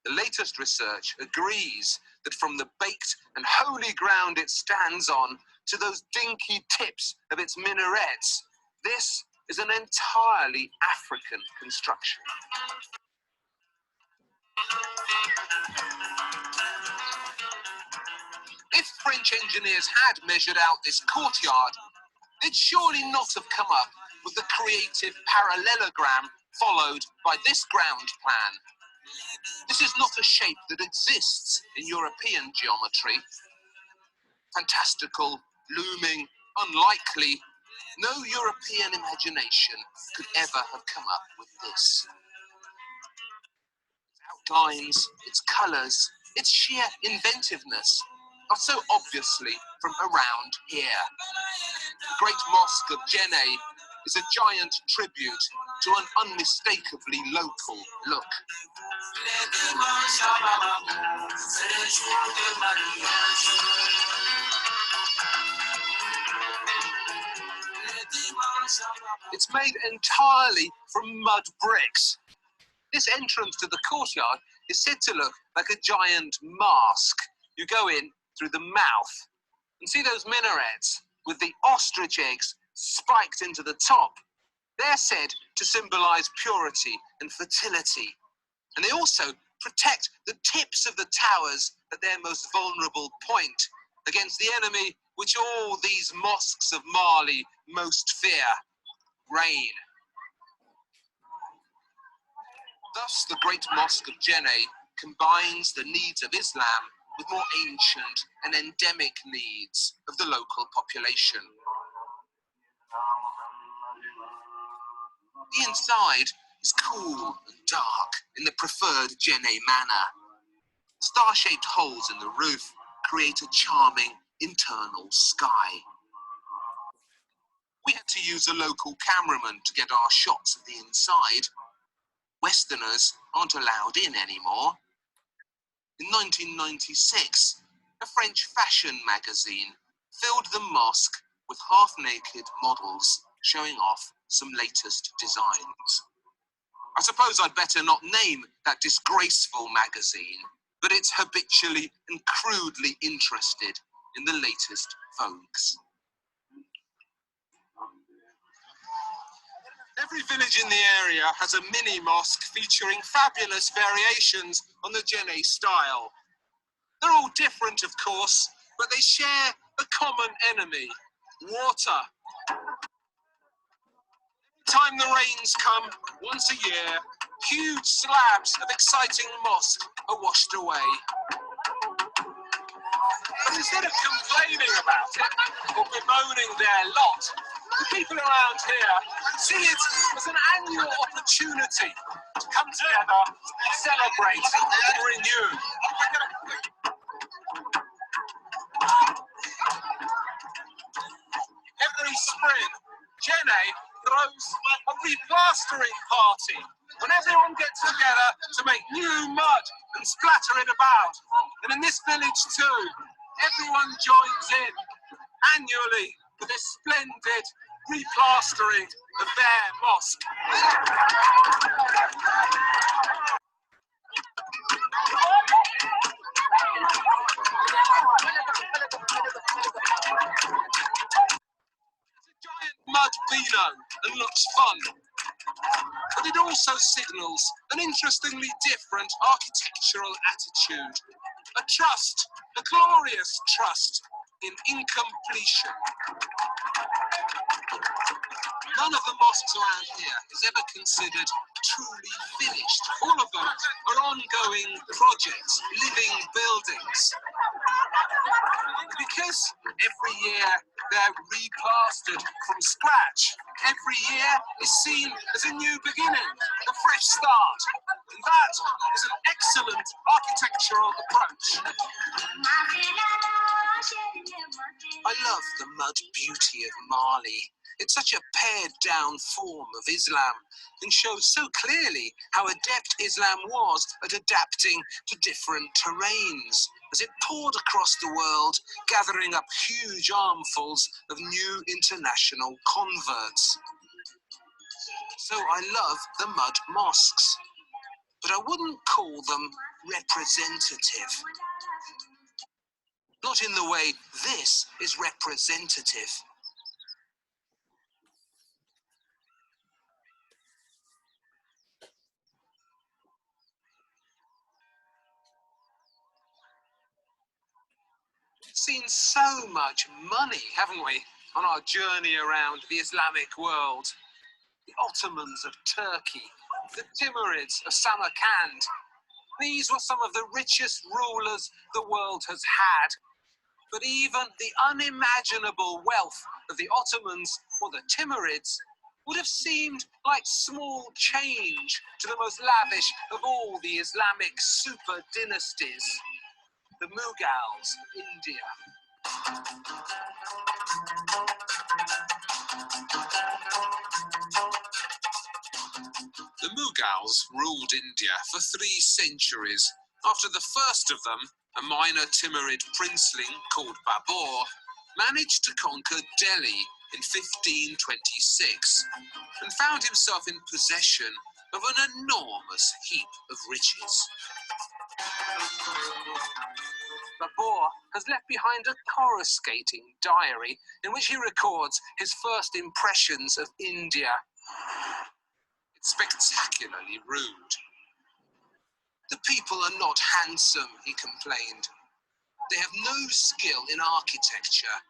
The latest research agrees that from the baked and holy ground it stands on to those dinky tips of its minarets, this is an entirely African construction. If French engineers had measured out this courtyard, they'd surely not have come up with the creative parallelogram followed by this ground plan. This is not a shape that exists in European geometry. Fantastical, looming, unlikely, no European imagination could ever have come up with this. Its outlines, its colours, its sheer inventiveness are so obviously from around here. The Great Mosque of Djenné is a giant tribute to an unmistakably local look. It's made entirely from mud bricks. This entrance to the courtyard is said to look like a giant mask. You go in through the mouth and see those minarets with the ostrich eggs spiked into the top. They're said to symbolize purity and fertility. And they also protect the tips of the towers at their most vulnerable point against the enemy which all these mosques of Mali most fear: rain. Thus, the Great Mosque of Djenné combines the needs of Islam with more ancient and endemic needs of the local population. The inside is cool and dark in the preferred Djenné manner. Star-shaped holes in the roof create a charming internal sky. We had to use a local cameraman to get our shots of the inside. Westerners aren't allowed in anymore. In 1996, a French fashion magazine filled the mosque with half-naked models showing off some latest designs. I suppose I'd better not name that disgraceful magazine, but it's habitually and crudely interested in the latest vogues. Every village in the area has a mini mosque featuring fabulous variations on the Djenné style. They're all different, of course, but they share a common enemy: water. Time the rains come, once a year, huge slabs of exciting mosque are washed away. But instead of complaining about it or bemoaning their lot, the people around here see it as an annual opportunity to come together, celebrate and renew. Every spring, Jenny throws a replastering party when everyone gets together to make new mud and splatter it about. And in this village too, everyone joins in annually for this splendid replastering of their mosque. It's a giant mud beano and looks fun, but it also signals an interestingly different architectural attitude. A trust, a glorious trust in incompletion. None of the mosques around here is ever considered truly finished. All of them are ongoing projects, living buildings. Because every year they're replastered from scratch. Every year is seen as a new beginning, a fresh start. And that is an excellent architectural approach. I love the mud beauty of Mali. It's such a pared-down form of Islam and shows so clearly how adept Islam was at adapting to different terrains as it poured across the world, gathering up huge armfuls of new international converts. So I love the mud mosques, but I wouldn't call them representative. Not in the way this is representative. Seen so much money, haven't we, on our journey around the Islamic world? The Ottomans of Turkey, the Timurids of Samarkand. These were some of the richest rulers the world has had. But even the unimaginable wealth of the Ottomans or the Timurids would have seemed like small change to the most lavish of all the Islamic super dynasties. The Mughals of India. The Mughals ruled India for 3 centuries. After the first of them, a minor Timurid princeling called Babur managed to conquer Delhi in 1526 and found himself in possession of an enormous heap of riches. Babur has left behind a coruscating diary in which he records his first impressions of India. It's spectacularly rude. The people are not handsome, he complained. They have no skill in architecture.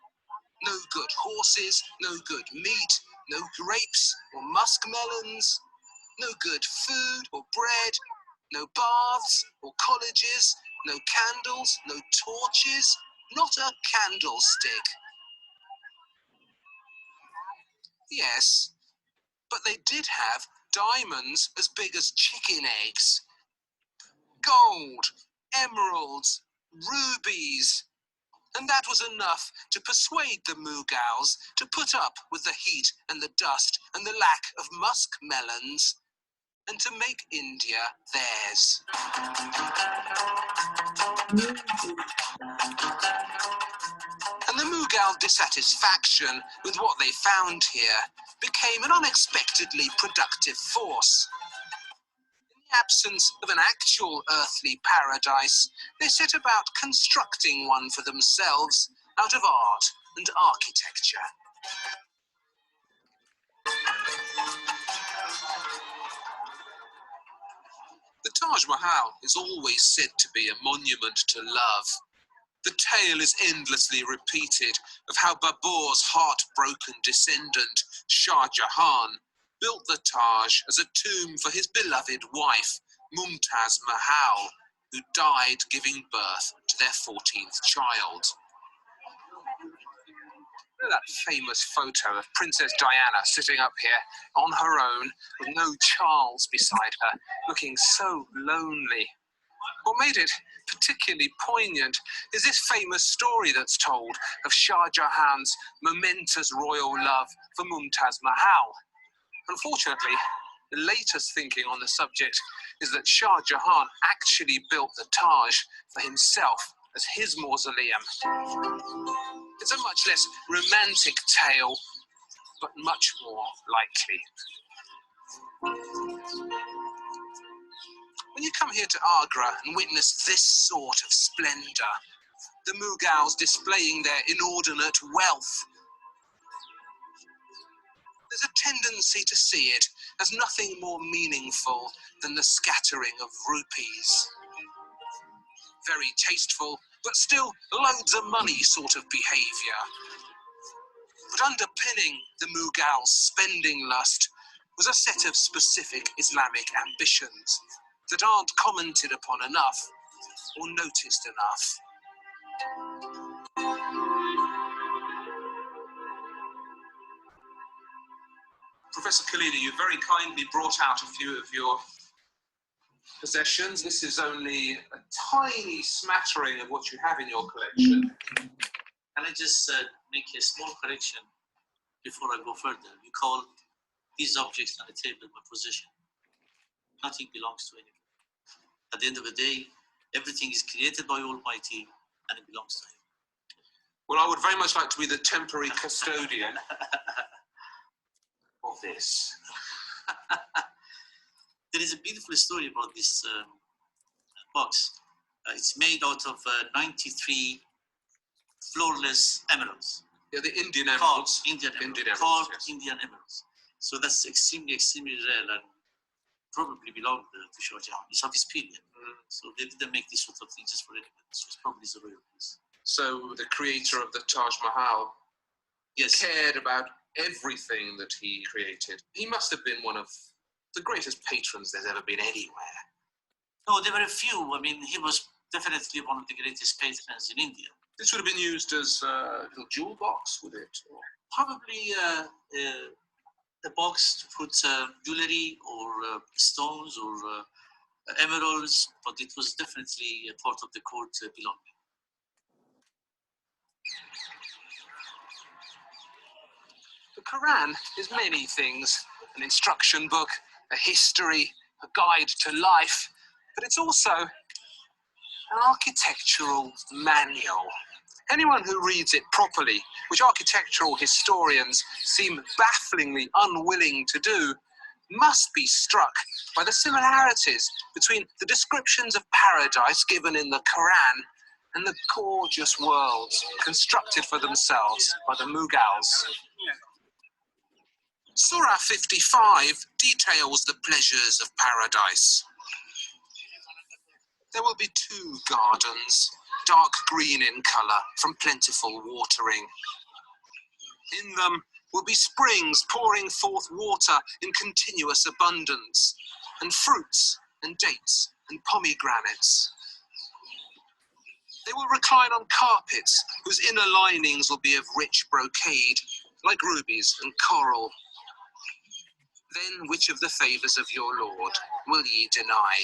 No good horses, no good meat, no grapes or muskmelons, no good food or bread, no baths or colleges, no candles, no torches, not a candlestick. Yes, but they did have diamonds as big as chicken eggs. Gold, emeralds, rubies. And that was enough to persuade the Mughals to put up with the heat and the dust and the lack of muskmelons and to make India theirs. And the Mughal dissatisfaction with what they found here became an unexpectedly productive force. In the absence of an actual earthly paradise, they set about constructing one for themselves out of art and architecture. The Taj Mahal is always said to be a monument to love. The tale is endlessly repeated of how Babur's heartbroken descendant, Shah Jahan, built the Taj as a tomb for his beloved wife, Mumtaz Mahal, who died giving birth to their 14th child. Look at that famous photo of Princess Diana sitting up here on her own with no Charles beside her, looking so lonely. What made it particularly poignant is this famous story that's told of Shah Jahan's momentous royal love for Mumtaz Mahal. Unfortunately, the latest thinking on the subject is that Shah Jahan actually built the Taj for himself as his mausoleum. It's a much less romantic tale, but much more likely. When you come here to Agra and witness this sort of splendour, the Mughals displaying their inordinate wealth, there's a tendency to see it as nothing more meaningful than the scattering of rupees. Very tasteful, but still loads of money sort of behaviour. But underpinning the Mughals' spending lust was a set of specific Islamic ambitions that aren't commented upon enough or noticed enough. Professor Khalidi, you very kindly brought out a few of your possessions. This is only a tiny smattering of what you have in your collection. Can I just make a small correction before I go further? We call these objects on the table my possession. Nothing belongs to anyone. At the end of the day, everything is created by Almighty and it belongs to Him. Well, I would very much like to be the temporary custodian of this. There is a beautiful story about this box. It's made out of 93 floorless emeralds. Yeah, the Indian Carved emeralds. Indian emeralds. Indian emeralds, Carved yes. Indian emeralds. So that's extremely, extremely rare and probably belonged to Shah Jahan. It's of his period. So they didn't make this sort of thing just for anyone. This was probably the royal piece. So the creator of the Taj Mahal Yes. cared about everything that he created. He must have been one of the greatest patrons there's ever been anywhere. No, there were a few. I mean, he was definitely one of the greatest patrons in India. This would have been used as a little jewel box, would it? Or... Probably a box to put jewelry or stones or emeralds, but it was definitely a part of the court belonging. The Quran is many things, an instruction book, a history, a guide to life, but it's also an architectural manual. Anyone who reads it properly, which architectural historians seem bafflingly unwilling to do, must be struck by the similarities between the descriptions of paradise given in the Quran and the gorgeous worlds constructed for themselves by the Mughals. Surah 55 details the pleasures of paradise. There will be 2 gardens, dark green in colour from plentiful watering. In them will be springs pouring forth water in continuous abundance, and fruits and dates and pomegranates. They will recline on carpets whose inner linings will be of rich brocade, like rubies and coral. Then which of the favours of your Lord will ye deny?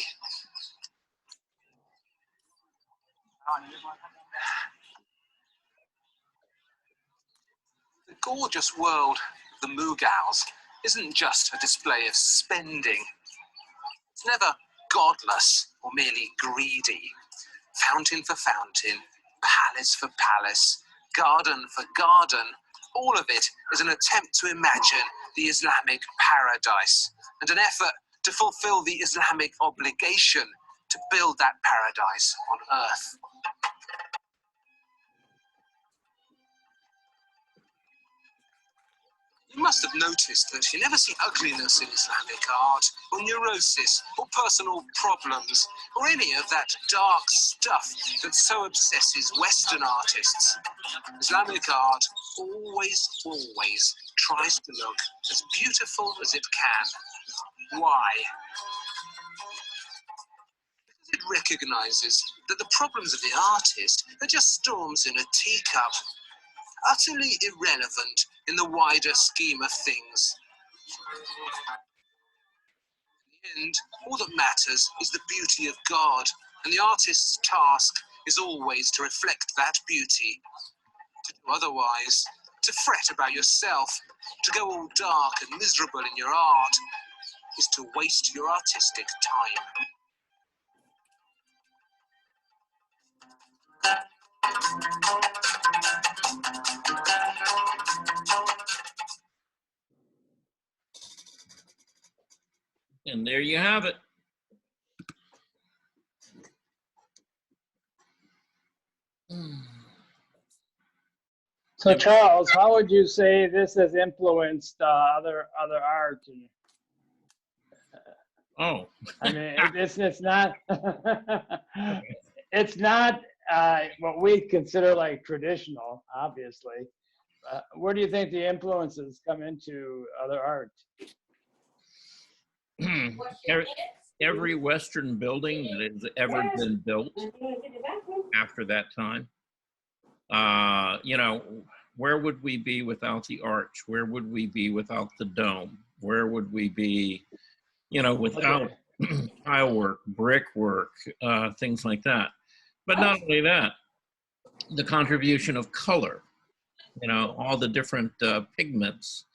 The gorgeous world of the Mughals isn't just a display of spending. It's never godless or merely greedy. Fountain for fountain, palace for palace, garden for garden, all of it is an attempt to imagine the Islamic paradise and an effort to fulfill the Islamic obligation to build that paradise on earth. You You must have noticed that you never see ugliness in Islamic art, or neurosis, or personal problems, or any of that dark stuff that so obsesses Western artists. Islamic art always tries to look as beautiful as it can. Why? Because it recognizes that the problems of the artist are just storms in a teacup, utterly irrelevant in the wider scheme of things. In the end, all that matters is the beauty of God, and the artist's task is always to reflect that beauty. To do otherwise, to fret about yourself, to go all dark and miserable in your art, is to waste your artistic time. And there you have it. So Charles, how would you say this has influenced other art? Oh, I mean, it's not it's not what we consider like traditional, obviously. Where do you think the influences come into other art? every Western building that has ever been built after that time, you know, where would we be without the arch? Where would we be without the dome? Where would we be, you know, without tile work, brickwork, things like that? But not only that, the contribution of color, you know, all the different pigments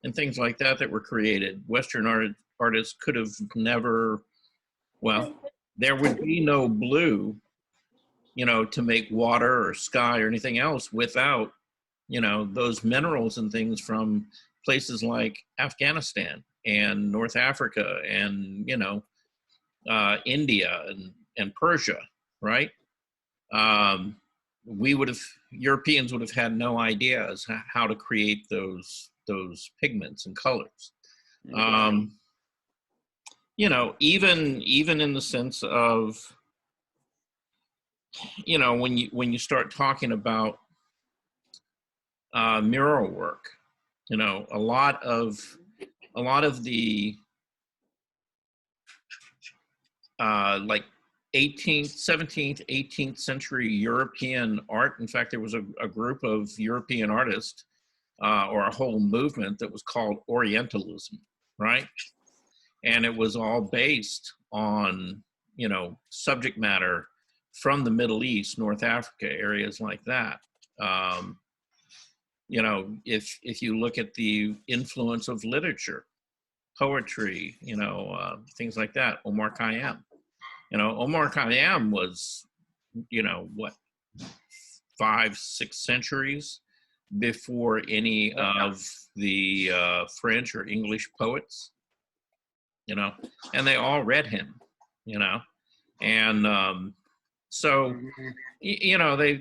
and things like that that were created. Western artists could have never, well, there would be no blue, you know, to make water or sky or anything else without, you know, those minerals and things from places like Afghanistan and North Africa and, you know, India and Persia, right? Europeans would have had no idea as how to create those pigments and colors. You know, even in the sense of, you know, when you start talking about mural work, you know, a lot of the like 18th, 17th, 18th century European art. In fact, there was a group of European artists or a whole movement that was called Orientalism, right? And it was all based on, you know, subject matter from the Middle East, North Africa, areas like that. You know, if you look at the influence of literature, poetry, you know, things like that, Omar Khayyam. You know, Omar Khayyam was, you know, what, 5-6 centuries before any of the French or English poets, you know, and they all read him, you know, and so, you know,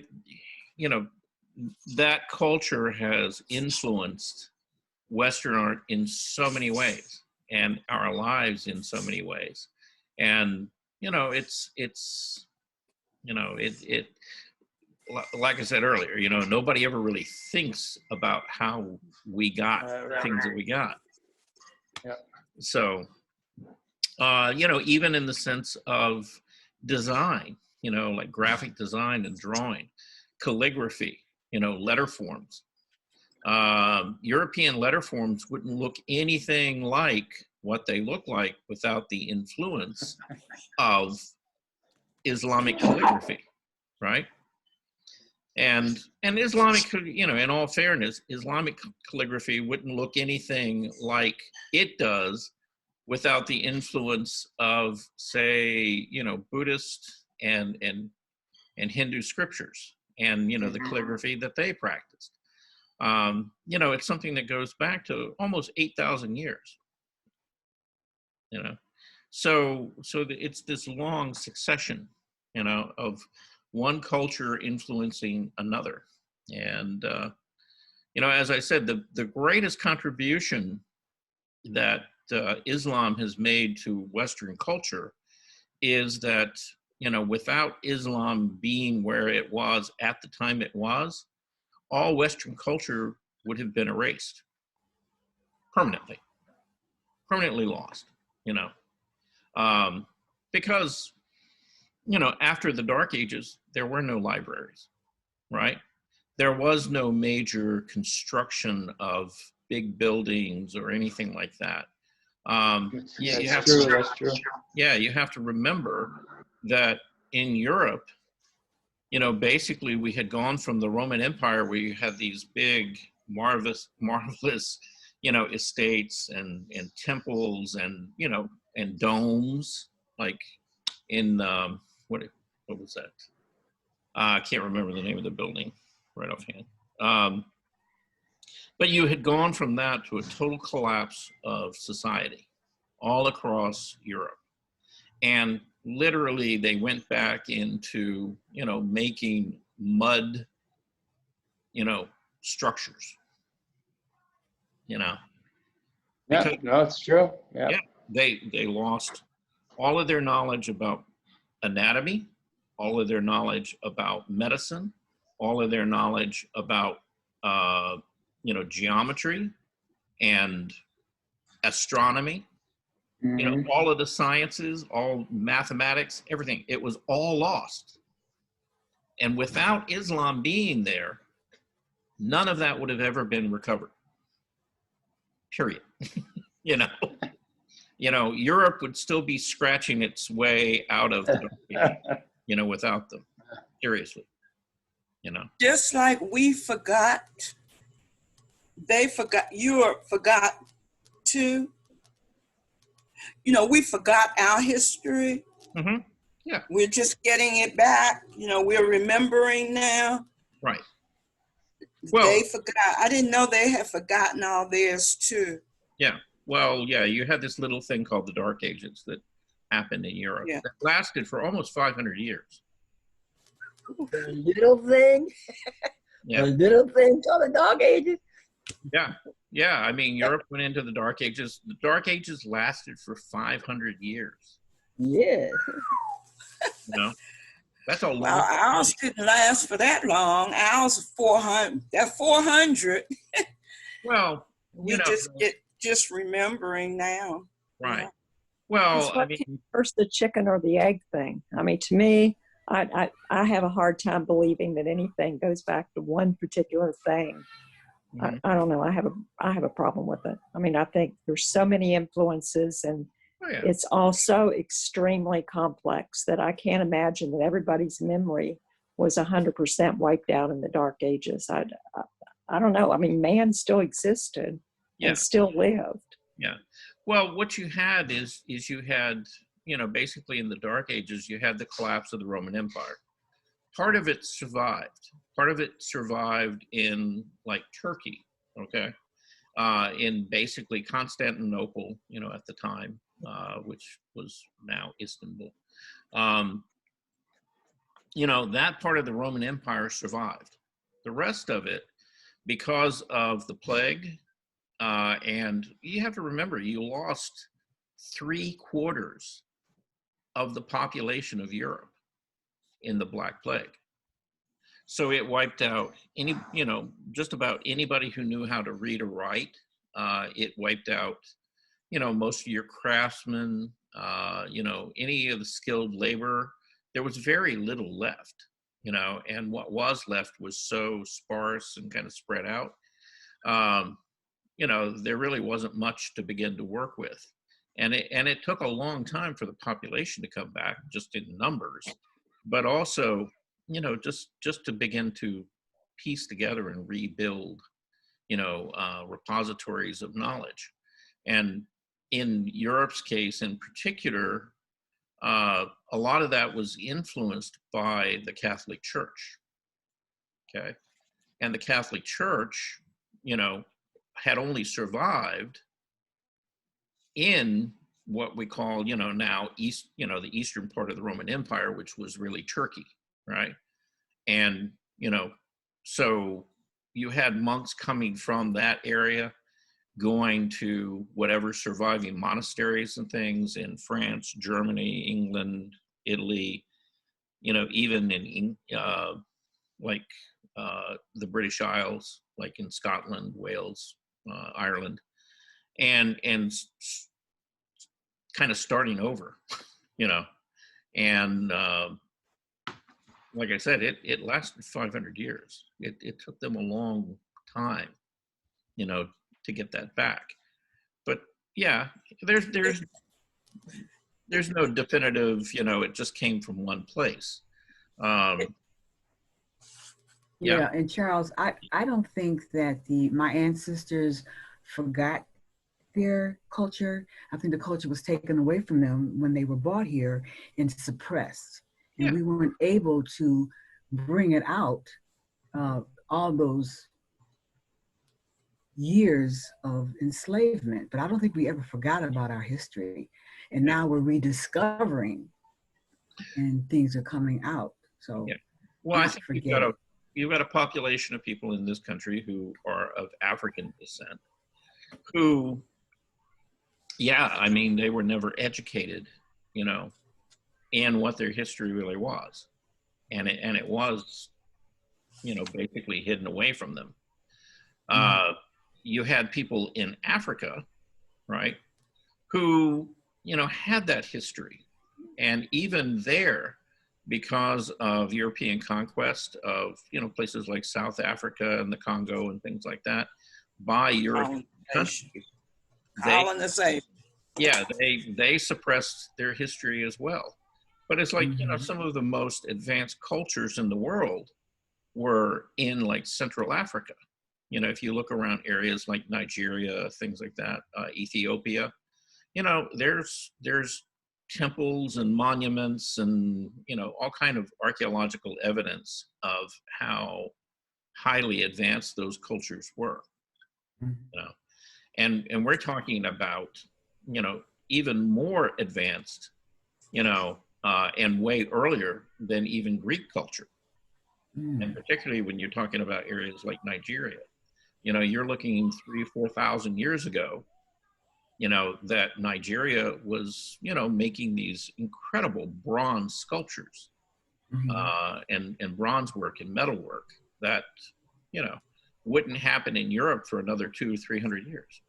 you know, that culture has influenced Western art in so many ways and our lives in so many ways. And, you know, it's, you know, it, like I said earlier, you know, nobody ever really thinks about how we got things that we got. Yeah. So, you know, even in the sense of design, you know, like graphic design and drawing, calligraphy, you know, letter forms. European letter forms wouldn't look anything like what they look like without the influence of Islamic calligraphy, right? And Islamic, you know, in all fairness, Islamic calligraphy wouldn't look anything like it does without the influence of, say, you know, Buddhist and Hindu scriptures and, you know, the calligraphy that they practiced. You know, it's something that goes back to almost 8,000 years, you know. So it's this long succession, you know, of one culture influencing another. And, you know, as I said, the greatest contribution that Islam has made to Western culture is that, you know, without Islam being where it was at the time it was, all Western culture would have been erased permanently lost, you know, because, you know, after the Dark Ages, there were no libraries, right? There was no major construction of big buildings or anything like that. You have True, to, that's true. yeah, you have to remember that in Europe, you know, basically we had gone from the Roman Empire where you had these big, marvelous, you know, estates and temples and, you know, and domes, like in, what was that? I can't remember the name of the building right offhand. But you had gone from that to a total collapse of society all across Europe. And literally they went back into, you know, making mud, you know, structures, you know. Yeah, Because, no, it's true. Yeah. yeah, they lost all of their knowledge about anatomy, all of their knowledge about medicine, all of their knowledge about, you know, geometry and astronomy, you know, all of the sciences, all mathematics, everything. It was all lost. And without Islam being there, none of that would have ever been recovered. Period. You know, Europe would still be scratching its way out of the Dark Ages, you know, without them. Seriously, you know. Just like we forgot, they forgot, Europe forgot too. You know, we forgot our history. Mm-hmm. Yeah. We're just getting it back. You know, we're remembering now. Right. Well, They forgot. I didn't know they had forgotten all theirs too. yeah. Well, yeah, you had this little thing called the Dark Ages that happened in Europe that lasted for almost 500 years. The little thing. Yeah. The little thing called the Dark Ages. Yeah. Yeah. I mean, Europe went into the Dark Ages. The Dark Ages lasted for 500 years. Yeah. You know, that's a long Well, ours didn't last for that long. Ours is 400. That 400. Well, We you know, just get remembering now. right. Well, It's I what mean, came first, the chicken or the egg thing. I mean, to me, I have a hard time believing that anything goes back to one particular thing. mhm. I don't know. I have a problem with it. I mean, I think there's so many influences, and Oh, yeah. it's all so extremely complex that I can't imagine that everybody's memory was 100% wiped out in the Dark Ages. I don't know. I mean, man still existed Yeah. and still lived. Yeah. Well, what you had is you had, you know, basically in the Dark Ages, you had the collapse of the Roman Empire. Part of it survived. Part of it survived in like Turkey, okay, in basically Constantinople, you know, at the time, which was now Istanbul. You know, that part of the Roman Empire survived. The rest of it, because of the plague, and you have to remember, you lost 3/4 of the population of Europe in the Black Plague. So it wiped out any, you know, just about anybody who knew how to read or write. It wiped out, you know, most of your craftsmen, you know, any of the skilled labor. There was very little left, you know, and what was left was so sparse and kind of spread out. You know, there really wasn't much to begin to work with. And it took a long time for the population to come back, just in numbers, but also, you know, just to begin to piece together and rebuild, you know, repositories of knowledge. And in Europe's case in particular, a lot of that was influenced by the Catholic Church, okay? And the Catholic Church, you know, had only survived in what we call, you know, now East, you know, the eastern part of the Roman Empire, which was really Turkey, right? And, you know, so you had monks coming from that area, going to whatever surviving monasteries and things in France, Germany, England, Italy, you know, even in like the British Isles, like in Scotland, Wales, Ireland, and kind of starting over, you know, and like I said, it lasted 500 years. It took them a long time, you know, to get that back. But yeah, there's no definitive, you know, it just came from one place. Yeah, and Charles, I don't think that my ancestors forgot their culture. I think the culture was taken away from them when they were brought here and suppressed. And Yeah. we weren't able to bring it out, all those years of enslavement. But I don't think we ever forgot about our history. And now we're rediscovering and things are coming out. So Yeah. Well, I not think forget. you've got a population of people in this country who are of African descent, who, yeah, I mean, they were never educated, you know, in what their history really was, and it was, you know, basically hidden away from them. You had people in Africa, right, who, you know, had that history, and even there, because of European conquest of, you know, places like South Africa and the Congo and things like that by European countries, Colonization. yeah, they suppressed their history as well. But it's like, you know, Mhm. some of the most advanced cultures in the world were in like Central Africa. You know, if you look around areas like Nigeria, things like that, Ethiopia, you know, there's temples and monuments and, you know, all kind of archaeological evidence of how highly advanced those cultures were. Mhm. You know, and we're talking about, you know, even more advanced, you know, and way earlier than even Greek culture. And particularly when you're talking about areas like Nigeria, you know, you're looking 3,000-4,000 years ago, you know, that Nigeria was, you know, making these incredible bronze sculptures, and bronze work and metal work that, you know, wouldn't happen in Europe for another 200-300 years.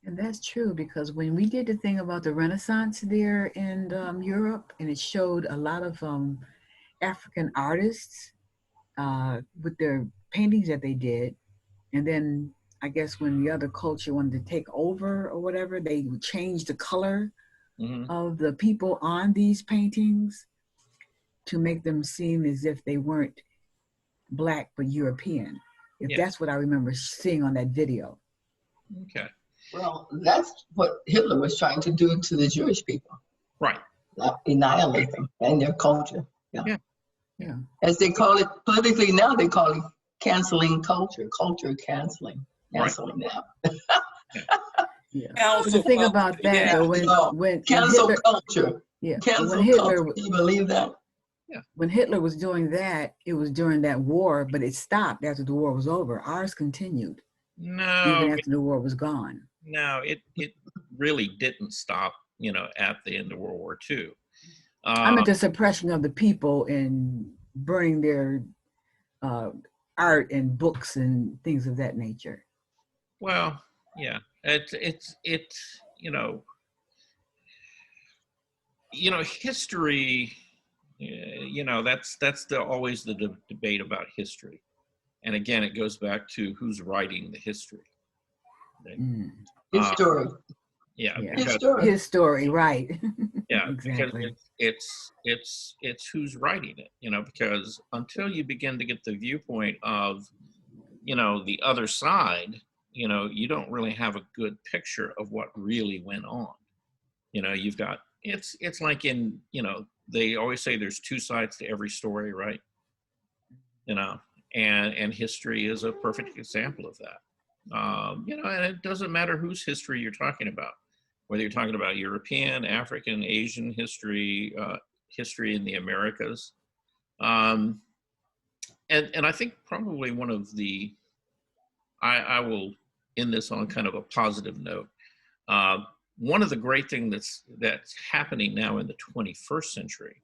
And that's true, because when we did the thing about the Renaissance there in Europe, and it showed a lot of African artists with their paintings that they did, and then I guess when the other culture wanted to take over or whatever, they would change the color of the people on these paintings to make them seem as if they weren't Black but European. If that's what I remember seeing on that video. Okay. Well, that's what Hitler was trying to do to the Jewish people. Right. Annihilate them and their culture. Yeah. As they call it politically now, they call it canceling culture canceling. Canceling now. But the thing about that, though, when cancel Hitler, culture. Yeah. Cancel When Hitler, culture. Do you believe that? Yeah. When Hitler was doing that, it was during that war, but it stopped after the war was over. Ours continued. No. Even after the war was gone. No, it really didn't stop, you know, at the end of World War II. I meant the suppression of the people and burning their art and books and things of that nature. Well, yeah, it's you know, history. You know, that's always the debate about history, and again, it goes back to who's writing the history. His story. Yeah, his story, right? Yeah, exactly. Because it's who's writing it, you know, because until you begin to get the viewpoint of, you know, the other side, you know, you don't really have a good picture of what really went on. You know, you've got, it's like in, you know, they always say there's two sides to every story, right? You know, and history is a perfect example of that. You know, and it doesn't matter whose history you're talking about, whether you're talking about European, African, Asian history, history in the Americas. and I think probably one of the, I will end this on kind of a positive note. One of the great things that's happening now in the 21st century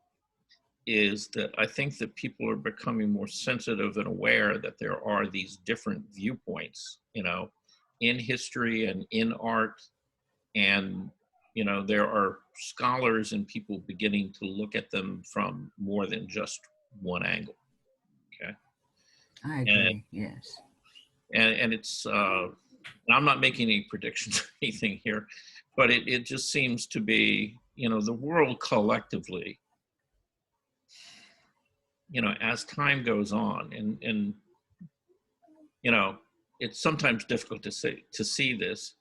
is that I think that people are becoming more sensitive and aware that there are these different viewpoints, you know, in history and in art. And, you know, there are scholars and people beginning to look at them from more than just one angle. Okay. I agree. Yes. And it's, I'm not making any predictions or anything here, but it just seems to be, you know, the world collectively, you know, as time goes on, and you know, it's sometimes difficult to see this,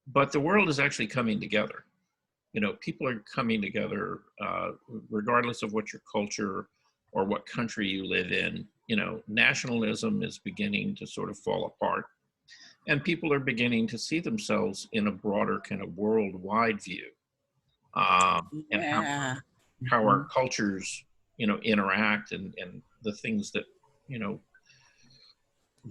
but the world is actually coming together. You know, people are coming together, regardless of what your culture or what country you live in. You know, nationalism is beginning to sort of fall apart, and people are beginning to see themselves in a broader kind of worldwide view, and how our cultures, you know, interact, and the things that, you know,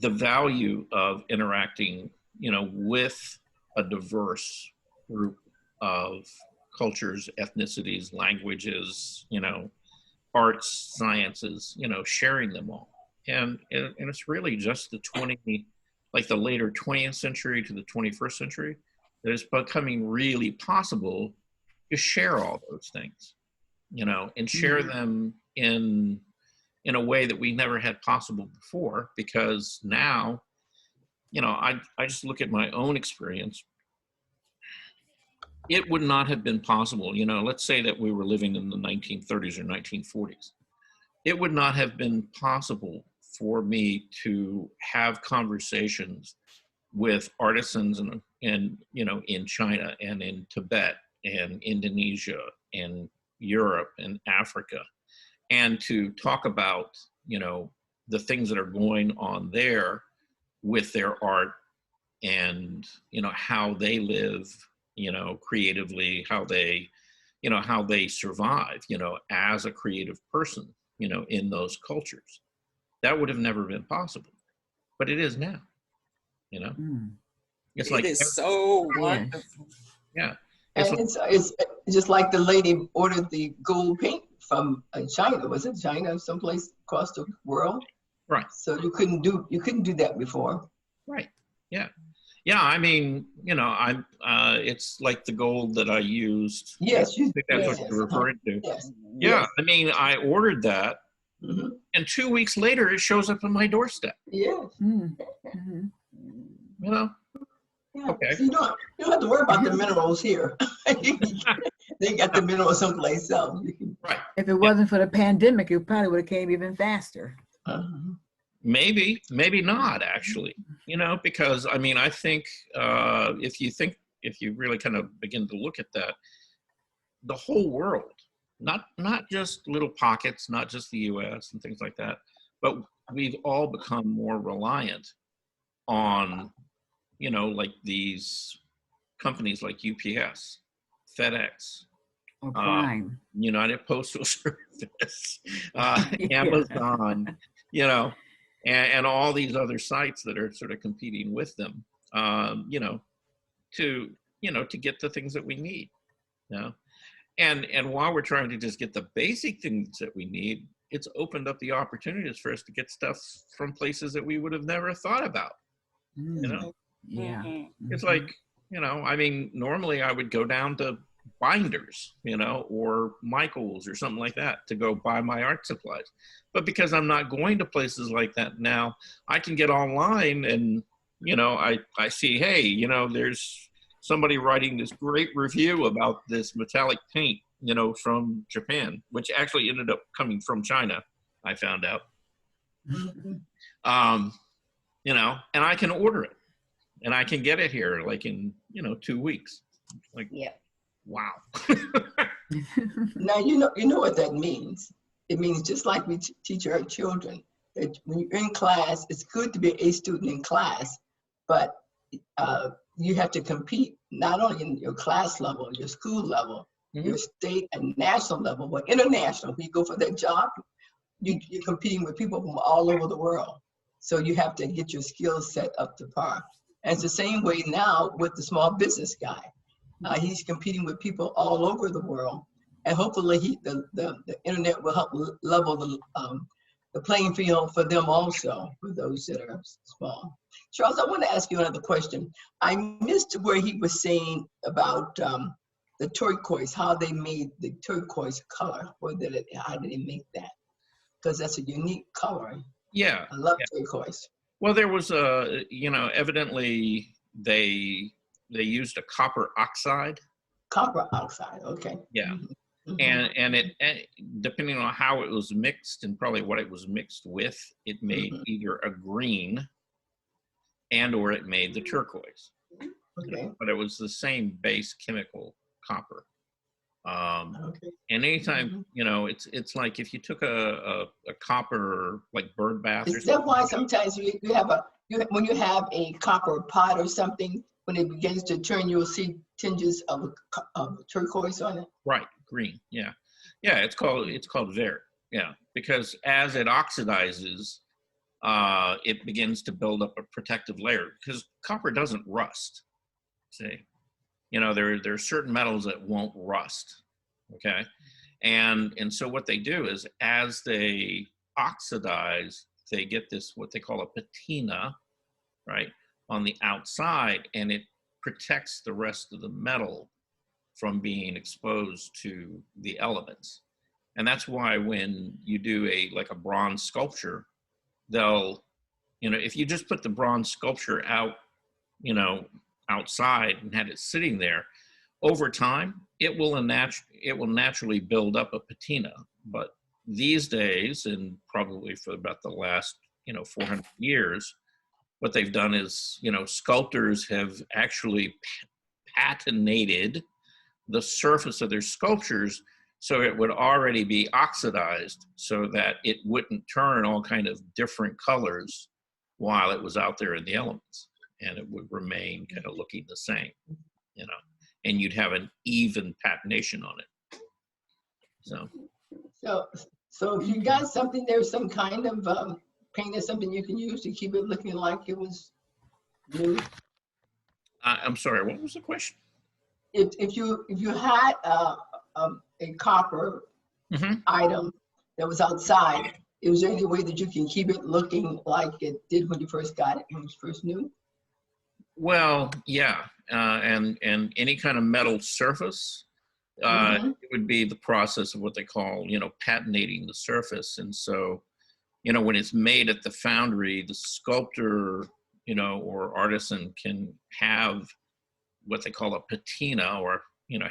the value of interacting, you know, with a diverse group of cultures, ethnicities, languages, you know, arts, sciences, you know, sharing them all. And it's really just the later 20th century to the 21st century that it's becoming really possible to share all those things, you know, and share them in a way that we never had possible before. Because now, you know, I just look at my own experience. It would not have been possible, you know, let's say that we were living in the 1930s or 1940s. It would not have been possible for me to have conversations with artisans and you know, in China and in Tibet and Indonesia and Europe and Africa, and to talk about, you know, the things that are going on there with their art, and, you know, how they live, you know, creatively, how they survive, you know, as a creative person, you know, in those cultures. That would have never been possible, but it is now, you know. It's It like, is so wonderful. yeah. And it's just like the lady ordered the gold paint from China. Was it China? Someplace across the world? Right. So you couldn't do that before. Right. Yeah. Yeah. I mean, you know, it's like the gold that I used. Yes. I think that's what you're referring to. Yes. Yeah. Yes. I mean, I ordered that, and 2 weeks later, it shows up on my doorstep. Yes. You know. Yeah. Okay. So you don't have to worry about the minerals here. They got the minerals someplace else. Right. If it wasn't for the pandemic, it probably would have came even faster. Maybe not, actually, you know, because I mean, I think if you really kind of begin to look at that, the whole world, not just little pockets, not just the US and things like that, but we've all become more reliant on, you know, like these companies like UPS, FedEx, Prime, United Postal Service, Amazon, you know, and all these other sites that are sort of competing with them, you know, to get the things that we need, you know. And while we're trying to just get the basic things that we need, it's opened up the opportunities for us to get stuff from places that we would have never thought about, you know. Yeah. It's like, you know, I mean, normally I would go down to Binders, you know, or Michael's or something like that to go buy my art supplies. But because I'm not going to places like that now, I can get online and, you know, I see, hey, you know, there's somebody writing this great review about this metallic paint, you know, from Japan, which actually ended up coming from China, I found out. You know, and I can order it. And I can get it here like in, you know, 2 weeks. Like, yeah. Wow. Now, you know what that means. It means just like we teach our children, that when you're in class, it's good to be an A student in class, but you have to compete not only in your class level, your school level, your state and national level, but international. When you go for that job, you're competing with people from all over the world. So you have to get your skills set up to par. And it's the same way now with the small business guy. He's competing with people all over the world. And hopefully the internet will help level the playing field for them also, for those that are small. Charles, I want to ask you another question. I missed where he was saying about the turquoise, how they made the turquoise color, or how did they make that? Because that's a unique color. Yeah. I love turquoise. Well, there was evidently they used a copper oxide. Copper oxide, okay. Yeah. Mm-hmm. And it depending on how it was mixed and probably what it was mixed with, it made either a green and or it made the turquoise. Okay. But it was the same base chemical, copper. Okay. And anytime, it's like if you took a copper like bird bath. Is that why sometimes you have when you have a copper pot or something, when it begins to turn, you'll see tinges of turquoise on it? Right, green, yeah. Yeah, it's called vert, yeah. Because as it oxidizes, it begins to build up a protective layer because copper doesn't rust, see? There are certain metals that won't rust, okay? And so what they do is as they oxidize, they get this, what they call a patina, right, on the outside, and it protects the rest of the metal from being exposed to the elements. And that's why when you do a bronze sculpture, they'll, if you just put the bronze sculpture out, outside and had it sitting there, over time, it will naturally build up a patina. But these days, and probably for about the last, 400 years, what they've done is, sculptors have actually patinated the surface of their sculptures so it would already be oxidized so that it wouldn't turn all kind of different colors while it was out there in the elements, and it would remain kind of looking the same, and you'd have an even patination on it. So if you got something, there's some kind of paint or something you can use to keep it looking like it was new. I'm sorry, what was the question? If you had a copper item that was outside, is there any way that you can keep it looking like it did when you first got it, when it was first new? Well, yeah, and any kind of metal surface, it would be the process of what they call, patinating the surface. And so, when it's made at the foundry, the sculptor, or artisan can have what they call a patina, or,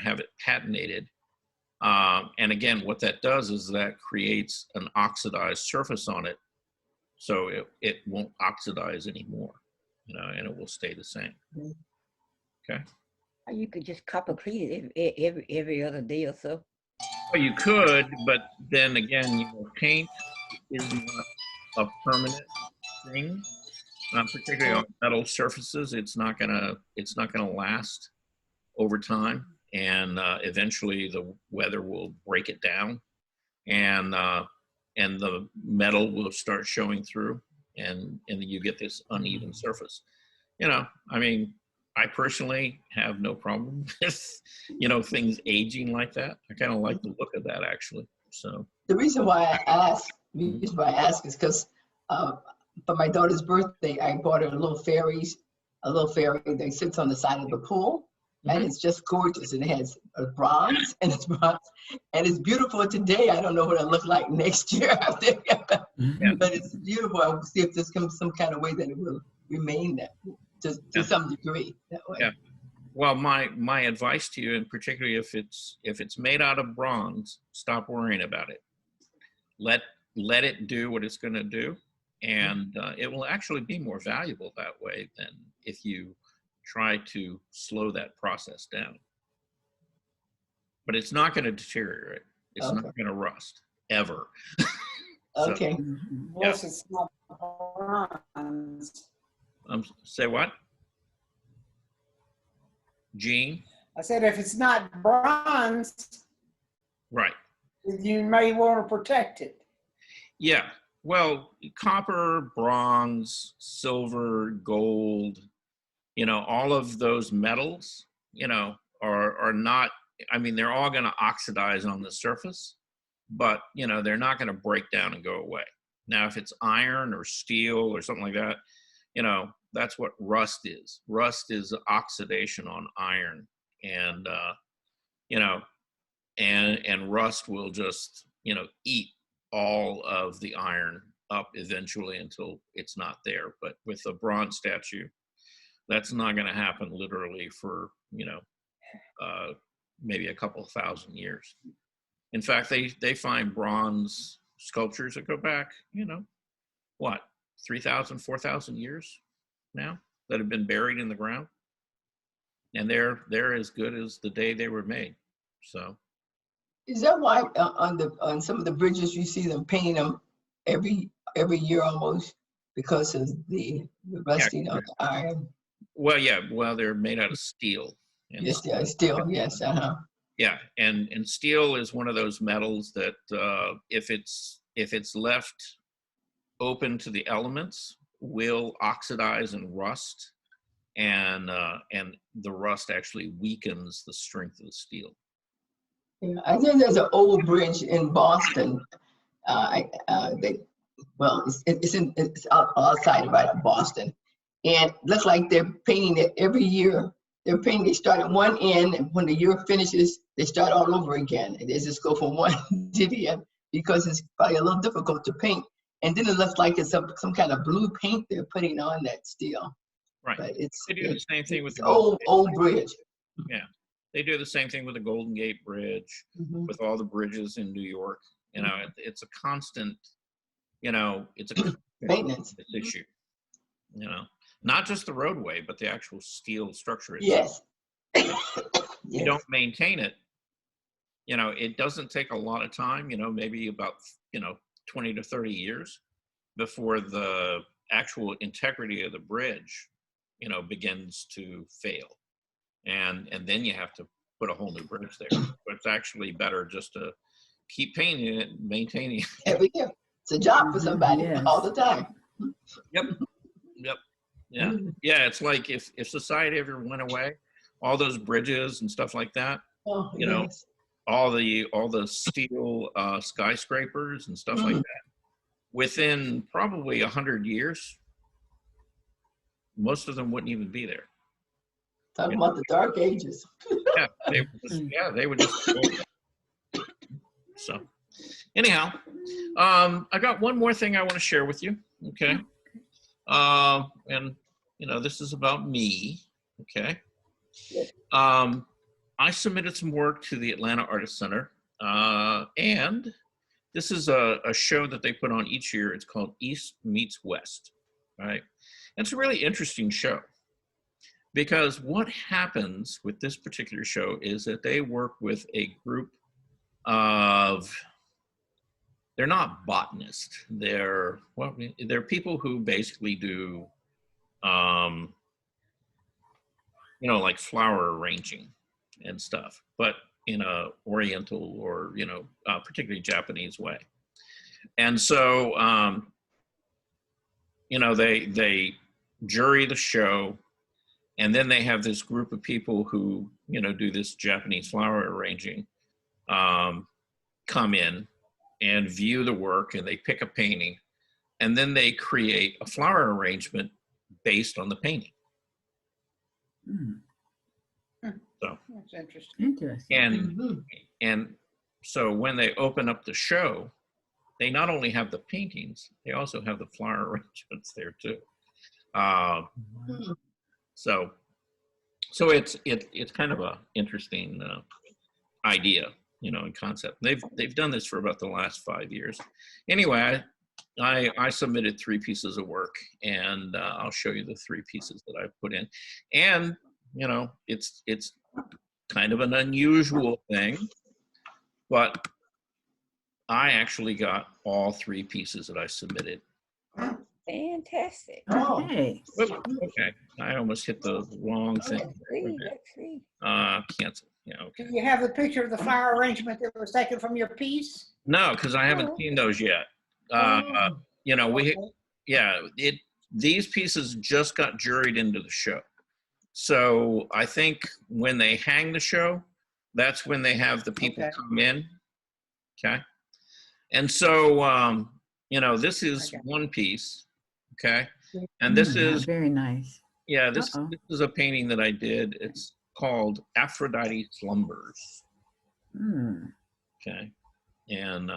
have it patinated. And again, what that does is that creates an oxidized surface on it. So it won't oxidize anymore, and it will stay the same. Okay. You could just copper clean it every other day or so. Well, you could, but then again, paint is not a permanent thing. Particularly on metal surfaces, it's not gonna last over time, and eventually the weather will break it down, and the metal will start showing through, and you get this uneven surface. I personally have no problem with things aging like that. I kind of like the look of that, actually. So the reason why I ask is because for my daughter's birthday, I bought her a little fairy that sits on the side of the pool, and it's just gorgeous. And it has a bronze, and it's beautiful today. I don't know what it'll look like next year, but it's beautiful. I'll see if there's some kind of way that it will remain that to some degree that way. Yeah. Well, my advice to you, and particularly if it's made out of bronze, stop worrying about it. Let it do what it's going to do. And it will actually be more valuable that way than if you try to slow that process down. But it's not going to deteriorate. It's not going to rust, ever. Okay. Unless it's not bronze. Say what? Gene? I said if it's not bronze, right, you may want to protect it. Yeah. Well, copper, bronze, silver, gold, all of those metals, are not, I mean, they're all going to oxidize on the surface, but, they're not going to break down and go away. Now, if it's iron or steel or something like that, that's what rust is. Rust is oxidation on iron. And, and rust will just, eat all of the iron up eventually until it's not there. But with a bronze statue, that's not going to happen literally for, maybe a couple thousand years. In fact, they find bronze sculptures that go back, 3,000, 4,000 years now that have been buried in the ground. And they're as good as the day they were made. So. Is that why on some of the bridges you see them painting them every year almost because of the rusting of the iron? Well, yeah. Well, they're made out of steel. Yes, yeah, steel. Yes, Yeah, and steel is one of those metals that if it's left open to the elements, will oxidize and rust, and the rust actually weakens the strength of the steel. Yeah, I think there's an old bridge in Boston. It's outside right of Boston, and looks like they're painting it every year. They start at one end, and when the year finishes, they start all over again. And they just go from one to the other because it's probably a little difficult to paint. And then it looks like it's some kind of blue paint they're putting on that steel. Right. But they do the same thing with the old bridge. Yeah, they do the same thing with the Golden Gate Bridge, with all the bridges in New York. It's a constant, it's a maintenance issue. Not just the roadway, but the actual steel structure itself. Yes. You don't maintain it. It doesn't take a lot of time, maybe about, 20 to 30 years before the actual integrity of the bridge, begins to fail. And then you have to put a whole new bridge there. But it's actually better just to keep painting it, maintaining it. Every year. It's a job for somebody all the time. Yep. Yeah. Yeah. It's like if society ever went away, all those bridges and stuff like that, Yes. all the steel skyscrapers and stuff like that, within probably 100 years, most of them wouldn't even be there. Talking about the dark ages. Yeah. They would just go. So anyhow, I got one more thing I want to share with you. Okay. And this is about me. Okay. I submitted some work to the Atlanta Artist Center, and this is a show that they put on each year. It's called East Meets West, right? And it's a really interesting show because what happens with this particular show is that they work with a group of, they're not botanists. They're people who basically do, like flower arranging and stuff, but in a Oriental or, particularly Japanese way. And so, they jury the show, and then they have this group of people who, do this Japanese flower arranging, come in and view the work, and they pick a painting, and then they create a flower arrangement based on the painting. So that's interesting. And so when they open up the show, they not only have the paintings, they also have the flower arrangements there too. So it's kind of a interesting idea, and concept. They've done this for about the last 5 years. Anyway, I submitted 3 pieces of work, and I'll show you the 3 pieces that I put in. And it's kind of an unusual thing, but I actually got all 3 pieces that I submitted. Fantastic. Oh, Hey. Okay, I almost hit the wrong thing. Cancel. Yeah, okay. Do you have a picture of the flower arrangement that was taken from your piece? No, because I haven't seen those yet. You know, these pieces just got juried into the show. So I think when they hang the show, that's when they have the people come in. Okay. And so, you know, this is one piece. Okay. And this is very nice. Yeah, this is a painting that I did. It's called Aphrodite Slumbers. Okay. And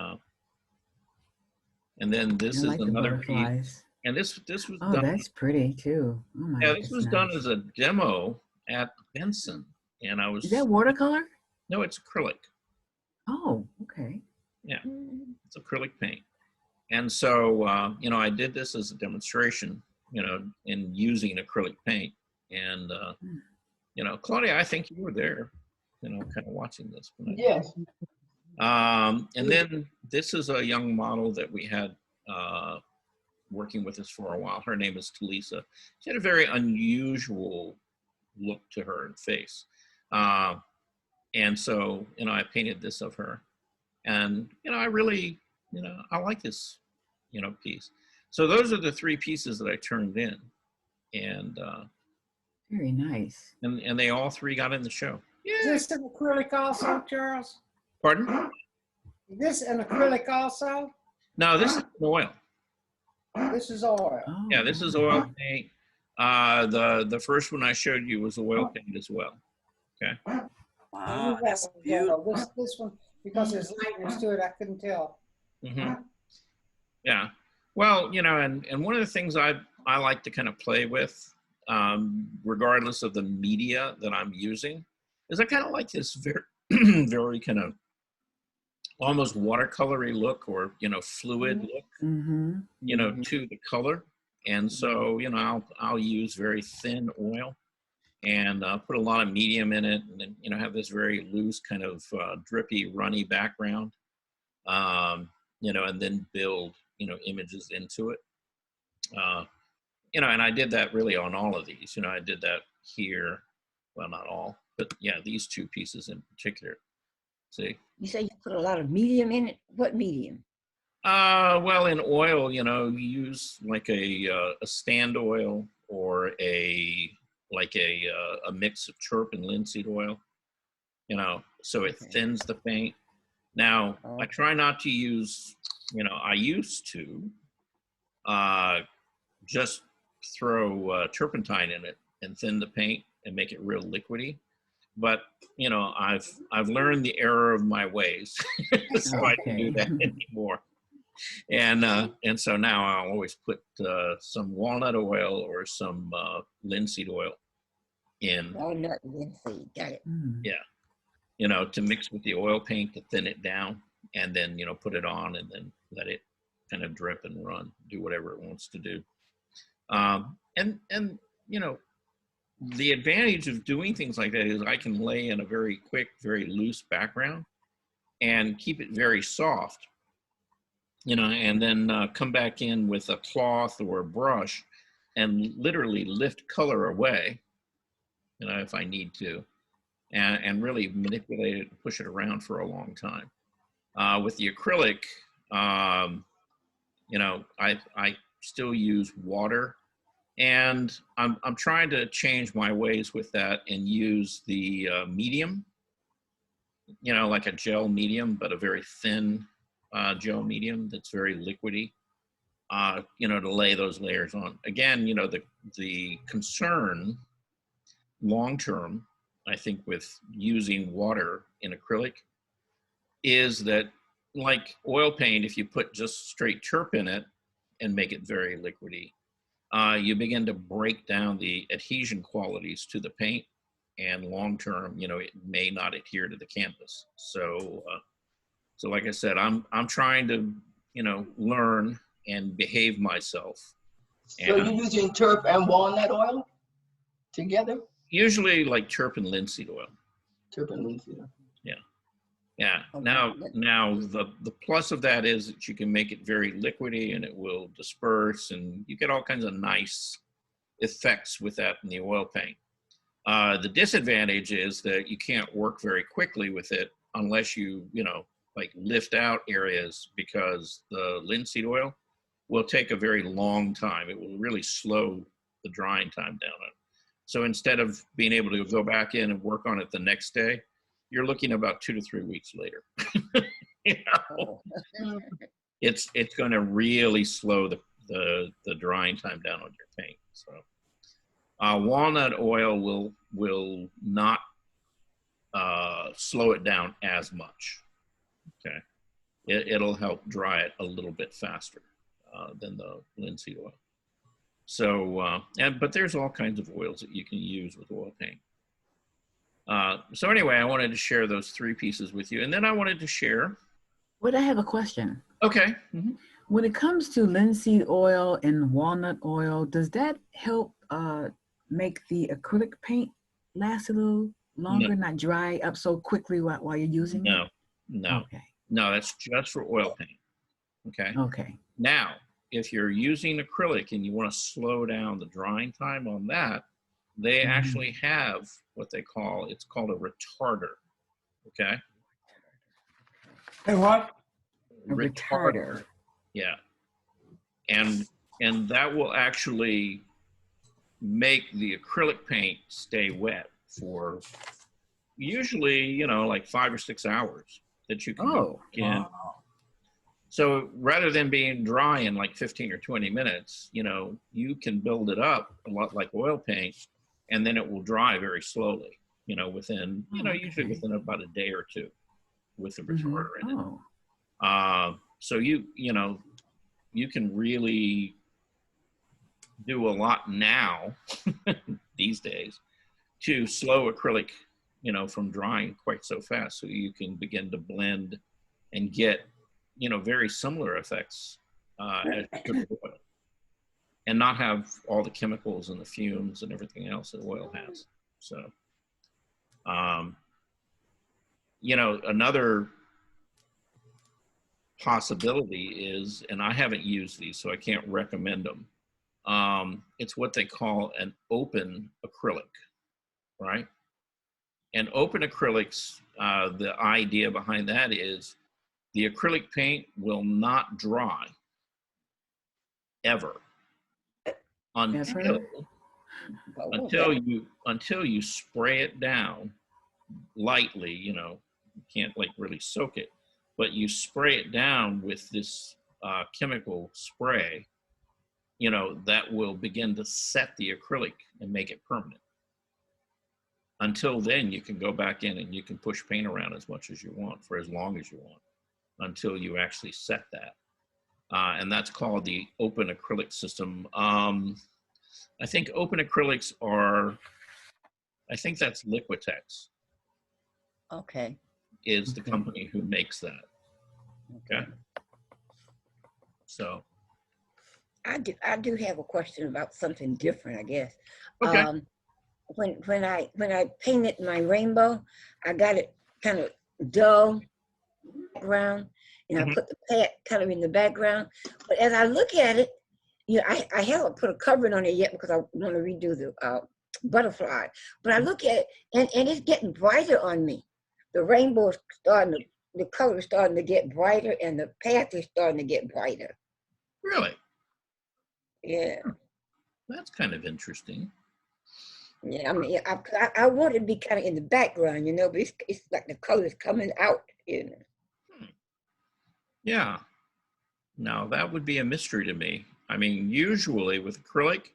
then this is another piece. And this was done. That's pretty too. Oh my Yeah, this was done as a demo at Benson. And I was. Is that watercolor? No, it's acrylic. Oh, okay. Yeah, it's acrylic paint. And so, you know, I did this as a demonstration, you know, in using acrylic paint. And, you know, Claudia, I think you were there, you know, kind of watching this. Yes. And then this is a young model that we had working with us for a while. Her name is Talisa. She had a very unusual look to her face. And so, you know, I painted this of her. And, you know, I really, you know, I like this, you know, piece. So those are the three pieces that I turned in. And very nice. And they all three got in the show. Is this an acrylic also, Charles? Pardon? Is this an acrylic also? No, this is oil. This is oil. Yeah, this is oil paint. The first one I showed you was oil paint as well. Okay. Wow, that's beautiful. This one, because there's lightness to it, I couldn't tell. Yeah. Well, you know, and one of the things I like to kind of play with, regardless of the media that I'm using, is I kind of like this very, very kind of almost watercolory look, or, you know, fluid look, you know, to the color. And so, you know, I'll use very thin oil and put a lot of medium in it, and then, you know, have this very loose kind of drippy, runny background, you know, and then build, you know, images into it. You know, and I did that really on all of these. You know, I did that here. Well, not all, but yeah, these two pieces in particular. See? You say you put a lot of medium in it? What medium? Well, in oil, you know, you use like a stand oil, or a mix of chirp and linseed oil, you know, so it thins the paint. Now, I try not to use, you know, I used to just throw turpentine in it and thin the paint and make it real liquidy. But, you know, I've learned the error of my ways, so I don't do that anymore. And so now I'll always put some walnut oil or some linseed oil in. Walnut linseed, got it. Yeah, you know, to mix with the oil paint to thin it down, and then, you know, put it on and then let it kind of drip and run, do whatever it wants to do. And you know, the advantage of doing things like that is I can lay in a very quick, very loose background and keep it very soft, you know, and then come back in with a cloth or a brush and literally lift color away, you know, if I need to, and really manipulate it and push it around for a long time. With the acrylic, you know, I still use water, and I'm trying to change my ways with that and use the medium, you know, like a gel medium, but a very thin gel medium that's very liquidy, you know, to lay those layers on. Again, you know, the concern long-term, I think, with using water in acrylic is that, like oil paint, if you put just straight chirp in it and make it very liquidy, you begin to break down the adhesion qualities to the paint, and long-term, you know, it may not adhere to the canvas. So, so like I said, I'm trying to, you know, learn and behave myself. So you're using turp and walnut oil together? Usually like chirp and linseed oil. Chirp and linseed oil. Yeah. Yeah. Now the plus of that is that you can make it very liquidy and it will disperse, and you get all kinds of nice effects with that in the oil paint. The disadvantage is that you can't work very quickly with it unless you know, like lift out areas, because the linseed oil will take a very long time. It will really slow the drying time down. So instead of being able to go back in and work on it the next day, you're looking about 2 to 3 weeks later. You know? It's going to really slow the drying time down on your paint. So walnut oil will not slow it down as much. Okay, it'll help dry it a little bit faster than the linseed oil. So but there's all kinds of oils that you can use with oil paint. So anyway, I wanted to share those 3 pieces with you, and then I wanted to share. But I have a question. Okay. When it comes to linseed oil and walnut oil, does that help make the acrylic paint last a little longer, not dry up so quickly while you're using it? No. Okay. No, that's just for oil paint. Okay. Okay. Now, if you're using acrylic and you want to slow down the drying time on that, they actually have what they call, it's called a retarder. Okay. Hey, what? A retarder. Yeah. And that will actually make the acrylic paint stay wet for usually, you know, like 5 or 6 hours that you can go in. Wow. So rather than being dry in like 15 or 20 minutes, you know, you can build it up a lot like oil paint, and then it will dry very slowly, you know, within, you know, usually within about a day or 2 with the retarder in it. So you know, you can really do a lot now these days to slow acrylic, you know, from drying quite so fast. So you can begin to blend and get, you know, very similar effects as you could with oil, and not have all the chemicals and the fumes and everything else that oil has. So, you know, another possibility is, and I haven't used these, so I can't recommend them. It's what they call an open acrylic, right? And open acrylics, the idea behind that is the acrylic paint will not dry ever until you spray it down lightly. You know, you can't like really soak it, but you spray it down with this chemical spray, you know, that will begin to set the acrylic and make it permanent. Until then, you can go back in and you can push paint around as much as you want for as long as you want until you actually set that. And that's called the open acrylic system. I think open acrylics are, I think that's Liquitex. Okay. Is the company who makes that. Okay. So. I do have a question about something different, I guess. Okay. When I painted my rainbow, I got it kind of dull background, and I put the pad kind of in the background. But as I look at it, you know, I haven't put a covering on it yet because I want to redo the butterfly. But I look at it, and it's getting brighter on me. The rainbow is starting to, the color is starting to get brighter, and the path is starting to get brighter. Really? Yeah. That's kind of interesting. Yeah, I mean, I want it to be kind of in the background, you know, but it's like the colors coming out, you know. Yeah. Now, that would be a mystery to me. I mean, usually with acrylic,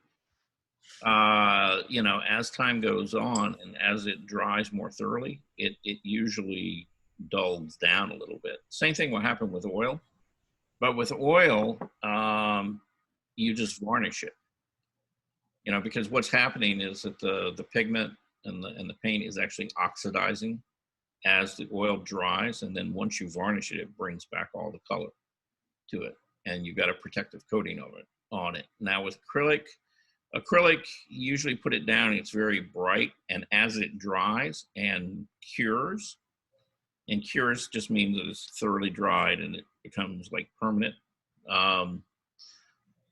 you know, as time goes on and as it dries more thoroughly, it usually dulls down a little bit. Same thing will happen with oil. But with oil, you just varnish it. You know, because what's happening is that the pigment and the paint is actually oxidizing as the oil dries, and then once you varnish it, it brings back all the color to it, and you got a protective coating on it. Now with acrylic, you usually put it down and it's very bright, and as it dries and cures just means that it's thoroughly dried and it becomes like permanent.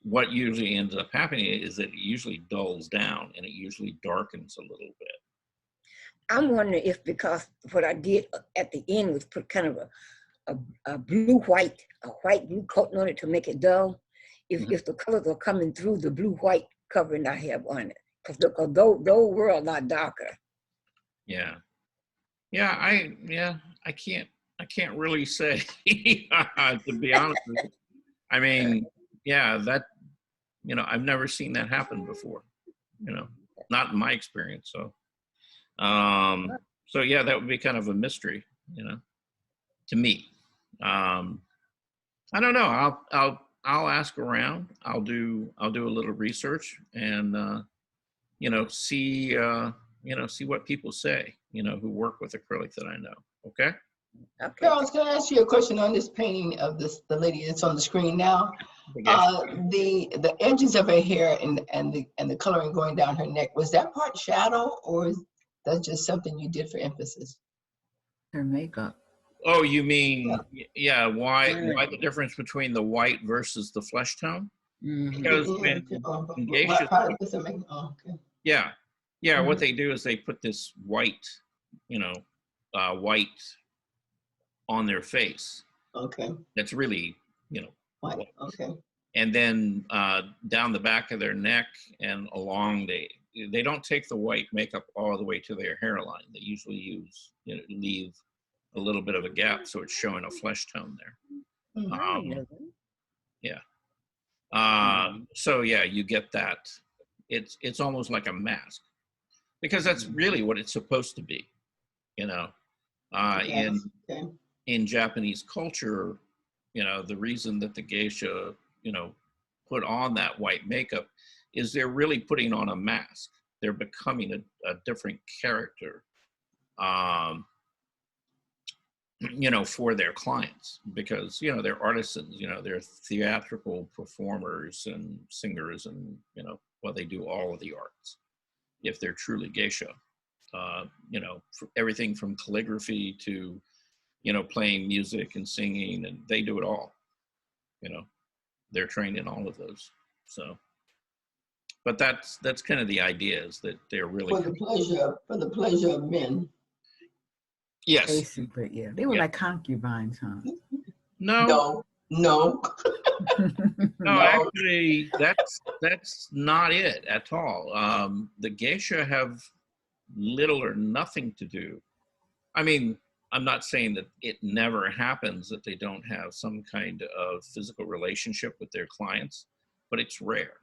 What usually ends up happening is that it usually dulls down and it usually darkens a little bit. I'm wondering if because what I did at the end was put kind of a white blue coating on it to make it dull. If the colors are coming through the blue white covering I have on it, because look, those were a lot darker. Yeah. I can't really say to be honest with you. I mean, yeah, that, you know, I've never seen that happen before, you know, not in my experience. So, so yeah, that would be kind of a mystery, you know, to me. I don't know. I'll ask around. I'll do a little research and, you know, see what people say, you know, who work with acrylic that I know. Okay. Charles, can I ask you a question on this painting of the lady that's on the screen now? The edges of her hair and the coloring going down her neck, was that part shadow, or is that just something you did for emphasis? Her makeup. Oh, you mean, yeah, why the difference between the white versus the flesh tone? Because when geishas, what they do is they put this white, you know, white on their face. Okay. That's really, you know, white. Okay. And then down the back of their neck and along, they don't take the white makeup all the way to their hairline. They usually use, you know, leave a little bit of a gap so it's showing a flesh tone there. So yeah, you get that. It's almost like a mask, because that's really what it's supposed to be, you know. In Japanese culture, you know, the reason that the geisha, you know, put on that white makeup is they're really putting on a mask. They're becoming a different character, you know, for their clients, because, you know, they're artisans, you know, they're theatrical performers and singers, and, you know, well, they do all of the arts if they're truly geisha, you know, everything from calligraphy to, you know, playing music and singing, and they do it all, you know, they're trained in all of those. So, but that's kind of the idea, is that they're really for the pleasure of men. Yes. Basically, yeah. They were like concubines, huh? No. No, actually, that's not it at all. The geisha have little or nothing to do. I mean, I'm not saying that it never happens that they don't have some kind of physical relationship with their clients, but it's rare.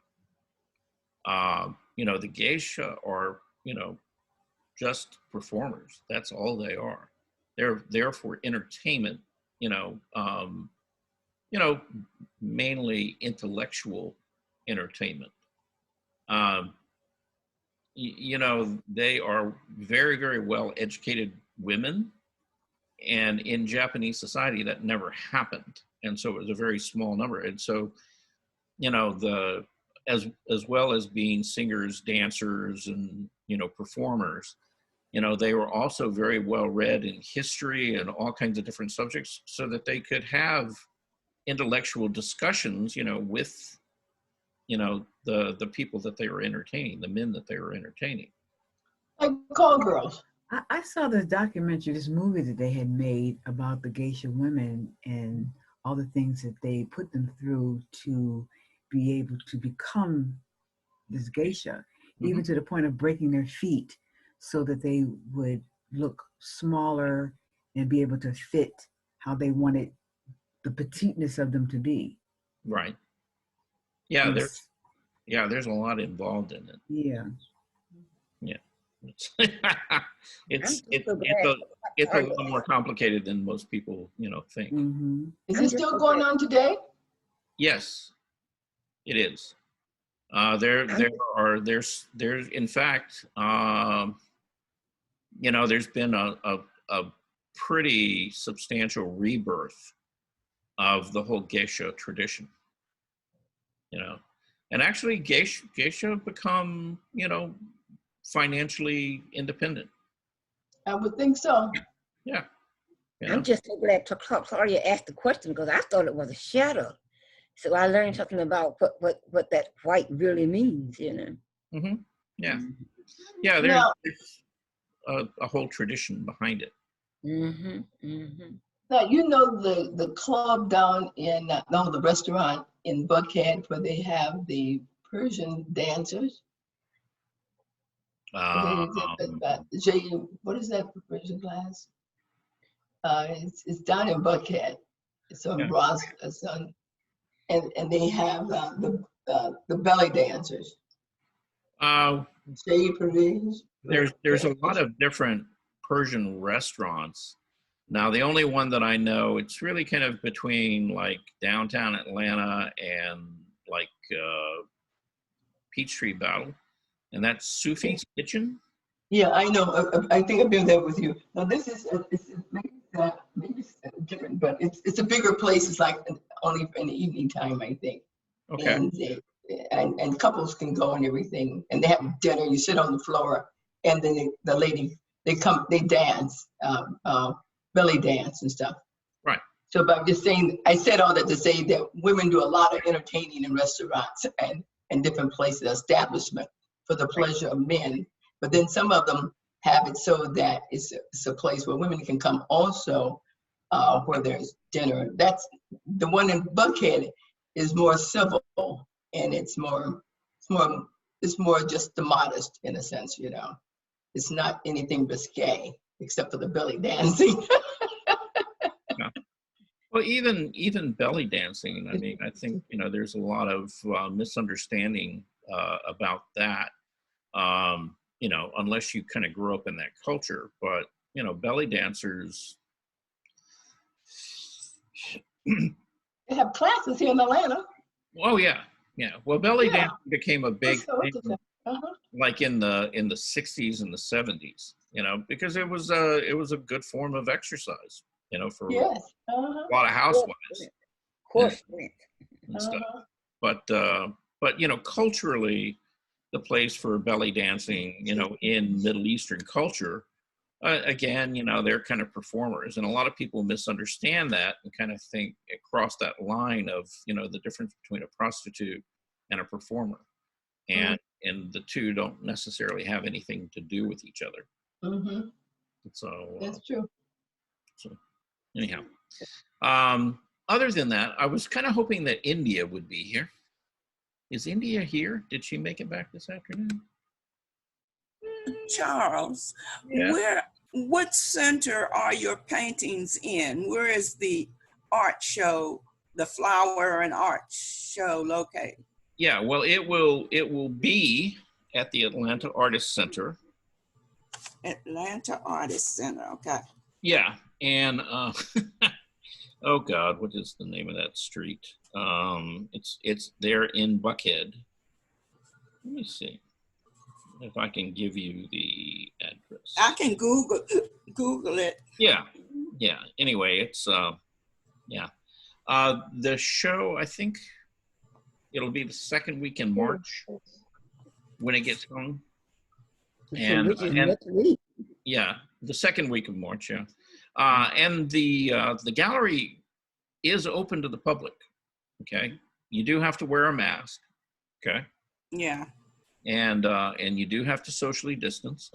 You know, the geisha are, you know, just performers. That's all they are. They're there for entertainment, you know, mainly intellectual entertainment. You know, they are very, very well educated women, and in Japanese society that never happened, and so it was a very small number. And so, you know, as well as being singers, dancers, and, you know, performers, you know, they were also very well read in history and all kinds of different subjects, so that they could have intellectual discussions, you know, with, you know, the people that they were entertaining, the men that they were entertaining. Like Call Girls. I saw this documentary, this movie that they had made about the geisha women and all the things that they put them through to be able to become this geisha, even to the point of breaking their feet so that they would look smaller and be able to fit how they wanted the petiteness of them to be. Right. Yeah, there's a lot involved in it. Yeah. Yeah. It's a little more complicated than most people, you know, think. Is it still going on today? Yes, it is. There's in fact, you know, there's been a pretty substantial rebirth of the whole geisha tradition, you know, and actually geisha become, you know, financially independent. I would think so. Yeah. You I'm know? just so glad Claudia asked the question, because I thought it was a shadow. So I learned something about what that white really means, you know. Yeah. Yeah, there's a whole tradition behind it. Now, Now, you know the club down in, no, the restaurant in Buckhead where they have the Persian dancers? Jay, what is that Persian class? It's down in Buckhead. It's on it's on, and they have the belly dancers. Jay Pervez. There's a lot of different Persian restaurants. Now, the only one that I know, it's really kind of between like downtown Atlanta and like Peachtree Battle, and that's Sufi's Kitchen. Yeah, I know. I think I've been there with you. Now, this is maybe it's different, but it's a bigger place. It's like only in the evening time, I think. Okay. And couples can go and everything, and they have dinner. You sit on the floor, and then the lady they dance. Belly dance and stuff. Right. So, but I'm just saying, I said all that to say that women do a lot of entertaining in restaurants and different places, establishment for the pleasure of men. But then some of them have it so that it's a place where women can come also, where there's dinner. That's the one in Buckhead is more civil, and it's more just the modest in a sense, you know. It's not anything risque except for the belly dancing. Yeah. Well, even belly dancing, I mean, I think, you know, there's a lot of misunderstanding about that, you know, unless you kind of grew up in that culture. But, you know, belly dancers. They have classes here in Atlanta. Oh, yeah. Yeah. Well, belly dancing became a big thing, like in the 60s and the 70s. You know, because it was a good form of exercise, you know, for a lot of housewives. Of course. And stuff. But you know, culturally, the place for belly dancing, you know, in Middle Eastern culture, again, you know, they're kind of performers, and a lot of people misunderstand that and kind of think it crossed that line of, you know, the difference between a prostitute and a performer, and the two don't necessarily have anything to do with each other. Mm-hmm. So that's true. So anyhow, other than that, I was kind of hoping that India would be here. Is India here? Did she make it back this afternoon? Charles, what center are your paintings in? Where is the art show, the flower and art show located? Yeah, well, it will be at the Atlanta Artist Center. Atlanta Artist Center, okay. Yeah, and oh God, what is the name of that street? It's there in Buckhead. Let me see if I can give you the address. I can Google it. Yeah. Anyway, it's the show, I think it'll be the second week in March when it gets going. And yeah, the second week of March, yeah. And the gallery is open to the public, okay? You do have to wear a mask, okay? Yeah. And you do have to socially distance.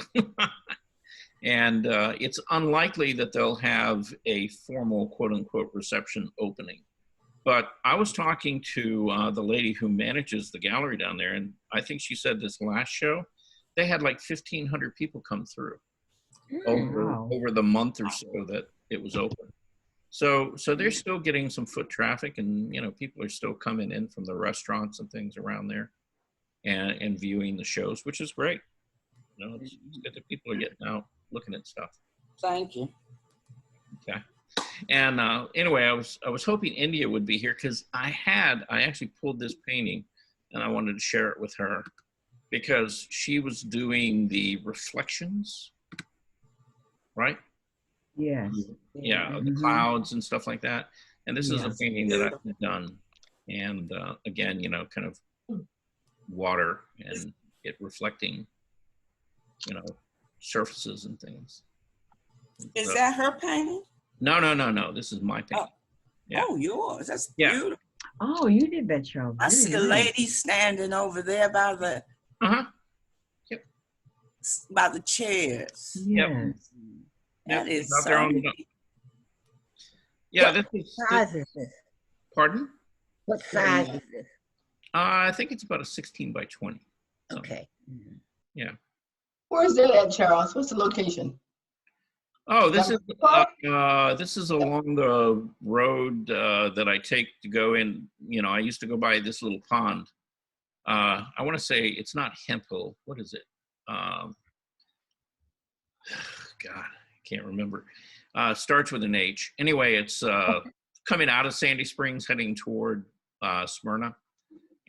And it's unlikely that they'll have a formal quote-unquote reception opening. But I was talking to the lady who manages the gallery down there, and I think she said this last show, they had like 1,500 people come through over the month or so that it was open. So they're still getting some foot traffic, and you know, people are still coming in from the restaurants and things around there, and viewing the shows, which is great. You know, it's good that people are getting out looking at stuff. Thank you. Okay. And anyway, I was hoping India would be here because I actually pulled this painting and I wanted to share it with her because she was doing the reflections, right? Yes. Yeah, the clouds and stuff like that. And this is a painting that I've done. And again, you know, kind of water and it reflecting, you know, surfaces and things. Is that her painting? No. This is my painting. Yeah. Oh, yours. That's beautiful. Oh, you did that, Charles. I see a lady standing over there by the by the chairs. Yes. That is out so there on Yeah, this is. Size is this? Pardon? What size is this? I think it's about a 16 by 20. Okay. Yeah. Where's that at, Charles? What's the location? Oh, this is along the road that I take to go in. You know, I used to go by this little pond. I want to say it's not Hemphill. What is it? God, I can't remember. Starts with an H. Anyway, it's coming out of Sandy Springs, heading toward Smyrna.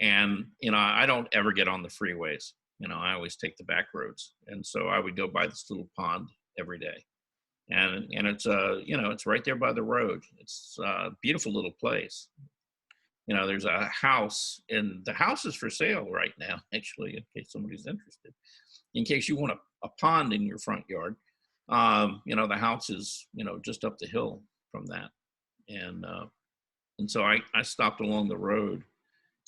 And, you know, I don't ever get on the freeways. You know, I always take the back roads. And so I would go by this little pond every day. And it's, you know, it's right there by the road. It's a beautiful little place. You know, there's a house, and the house is for sale right now, actually, in case somebody's interested. In case you want a pond in your front yard, you know, the house is, you know, just up the hill from that. And so I stopped along the road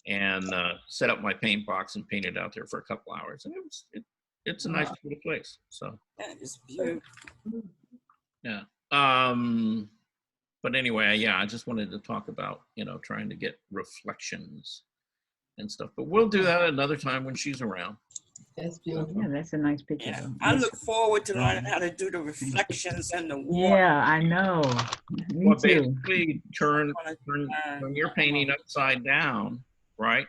and set up my paint box and painted out there for a couple hours. And it's a nice little place. So That is beautiful. yeah. But anyway, yeah, I just wanted to talk about, you know, trying to get reflections and stuff. But we'll do that another time when she's around. That's beautiful. Yeah, that's a nice picture. Yeah, though. I look forward to learning how to do the reflections and the water. Yeah, I know. Me Well, too. basically, turn when you're painting upside down, right?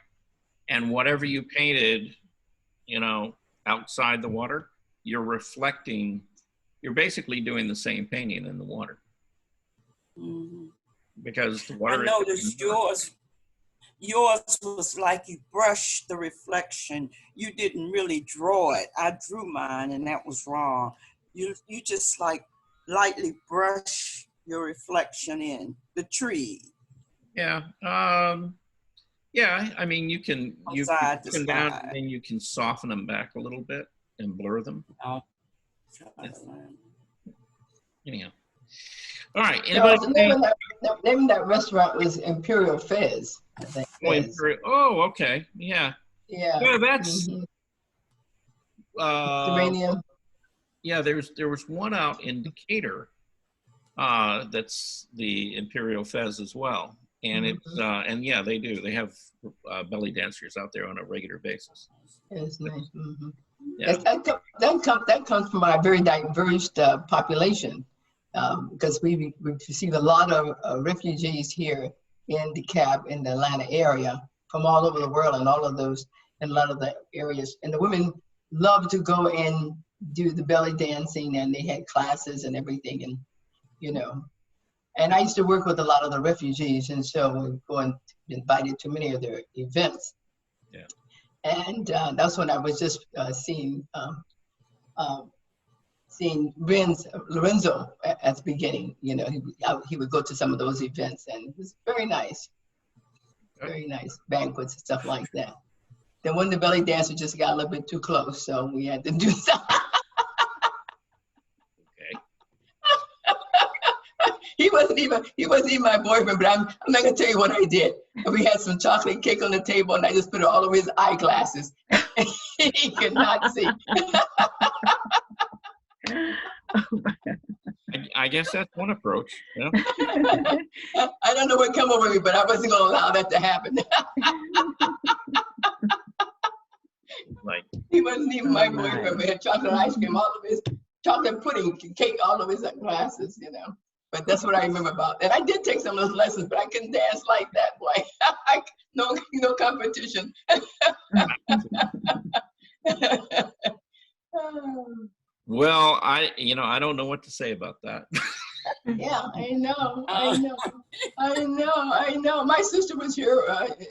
And whatever you painted, you know, outside the water, you're reflecting. You're basically doing the same painting in the water. Mhm. Because the I water. noticed yours was like you brushed the reflection. You didn't really draw it. I drew mine, and that was wrong. You just like lightly brush your reflection in the tree. Yeah. Yeah. I mean, you can Side to put them down, side. and then you can soften them back a little bit and blur them. I'll try to learn. Anyhow. All right. Charles, Anybody? the name of that restaurant was Imperial Fez, I think. Oh, okay. Yeah. Yeah. Yeah, that's. Mhm. Mediterranean. Yeah, there was one out in Decatur. That's the Imperial Fez as well, and it's and yeah, they do. They have belly dancers out there on a regular basis. It's nice. Mm-hmm. Yeah. That comes from our very diverse population, because we receive a lot of refugees here in DeKalb, in the Atlanta area, from all over the world, and all of those in a lot of the areas. And the women love to go and do the belly dancing, and they had classes and everything, and you know. And I used to work with a lot of the refugees, and so we go and invited to many of their events. Yeah. And that's when I was just seeing Lorenzo at the beginning. You know, he would go to some of those events, and it was very nice banquets and stuff like that. Then when the belly dancer just got a little bit too close, so we had to do something. He wasn't even my boyfriend, but I'm not gonna tell you what I did. We had some chocolate cake on the table, and I just put it all over his eyeglasses. He could not see. I guess that's one approach. Yeah. I don't know what come over me, but I wasn't gonna allow that to happen. Like he wasn't even my boyfriend. We had chocolate ice cream, all of his chocolate pudding cake, all of his glasses, you know. But that's what I remember about. And I did take some of those lessons, but I couldn't dance like that, boy. No competition. Well, I don't know what to say about that. Yeah, I know. My sister was here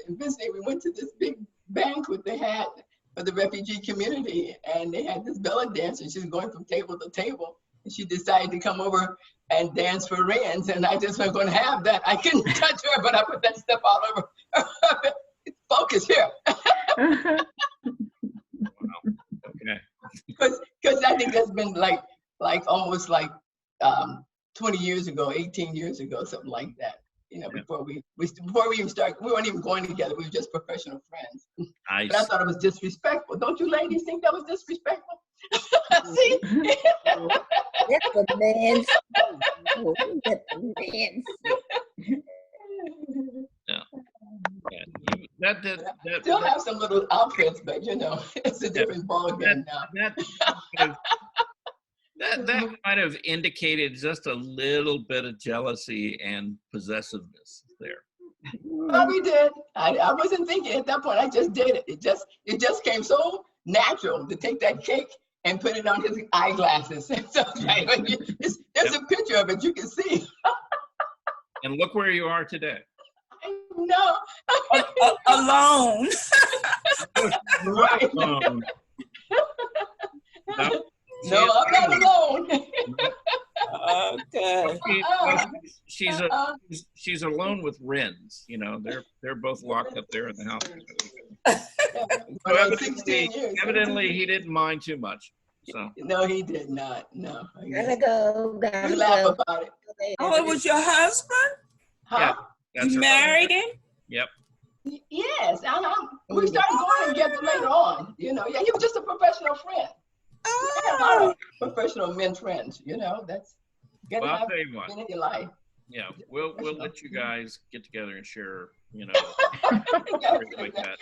visiting. We went to this big banquet they had for the refugee community, and they had this belly dancer. She was going from table to table, and she decided to come over and dance for Renz, and I just wasn't going to have that. I couldn't touch her, but I put that stuff all over her. Focus here. Okay. Because I think that's been like almost like 20 years ago, 18 years ago, something like that. You know, before we even started, we weren't even going together. We were just professional friends. But I thought it was disrespectful. Don't you ladies think that was disrespectful? See? That's the man's. That's the man's. that Still have some little outfits, but you know, it's a different ballgame now. That might have indicated just a little bit of jealousy and possessiveness there. Probably did. I wasn't thinking at that point. I just did it. It just came so natural to take that cake and put it on his eyeglasses. So, there's a picture of it. You can see. And look where you are today. I know. Alone. Right. No, I'm not alone. Okay. She's alone with Renz. You know, they're both locked up there in the house. So evidently, he didn't mind too much. So no, he did not. No. Gotta go. We laugh about it. Oh, it was your husband? Huh? Yeah, You married him? Yep. Yes, we started going together later on. You know, yeah, he was just a professional friend. I have a lot of professional men friends. You know, that's Well, I'll tell you what. in your life. Yeah, we'll let you guys get together and share. You know, like that.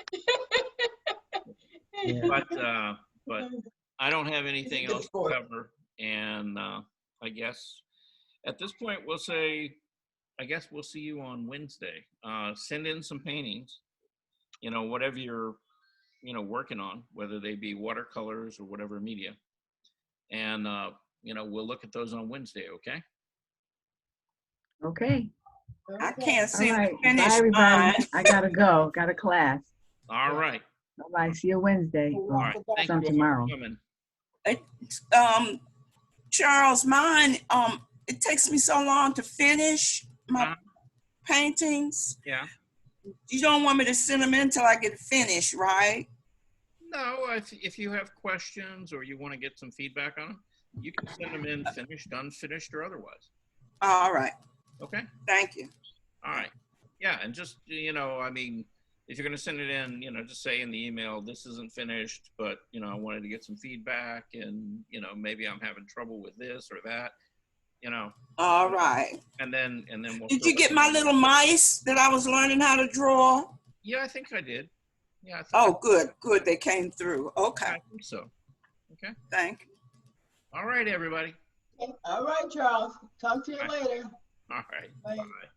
But I don't have anything else to cover, and I guess at this point we'll say, I guess we'll see you on Wednesday. Send in some paintings, you know, whatever you're, you know, working on, whether they be watercolors or whatever media, and you know, we'll look at those on Wednesday. Okay. Okay. I can't seem All right. to finish Bye, everybody. mine. I gotta go. Got a class. All right. Bye. See you Wednesday. All right. Thank Some you all tomorrow. for coming. Charles, mine, it takes me so long to finish my paintings. Yeah. You don't want me to send them in until I get finished, right? No, if you have questions or you want to get some feedback on them, you can send them in finished, unfinished, or otherwise. All right. Okay. Thank you. All right. Yeah, and just, you know, I mean, if you're going to send it in, you know, just say in the email, this isn't finished, but, you know, I wanted to get some feedback and, you know, maybe I'm having trouble with this or that, you know. All right. And then we'll. Did you get my little mice that I was learning how to draw? Yeah, I think I did. Yeah. Oh, good. Good. They came through. Okay. I think so. Okay. Thank you. All right, everybody. All right, Charles. Talk to you later. All right. Bye. Bye.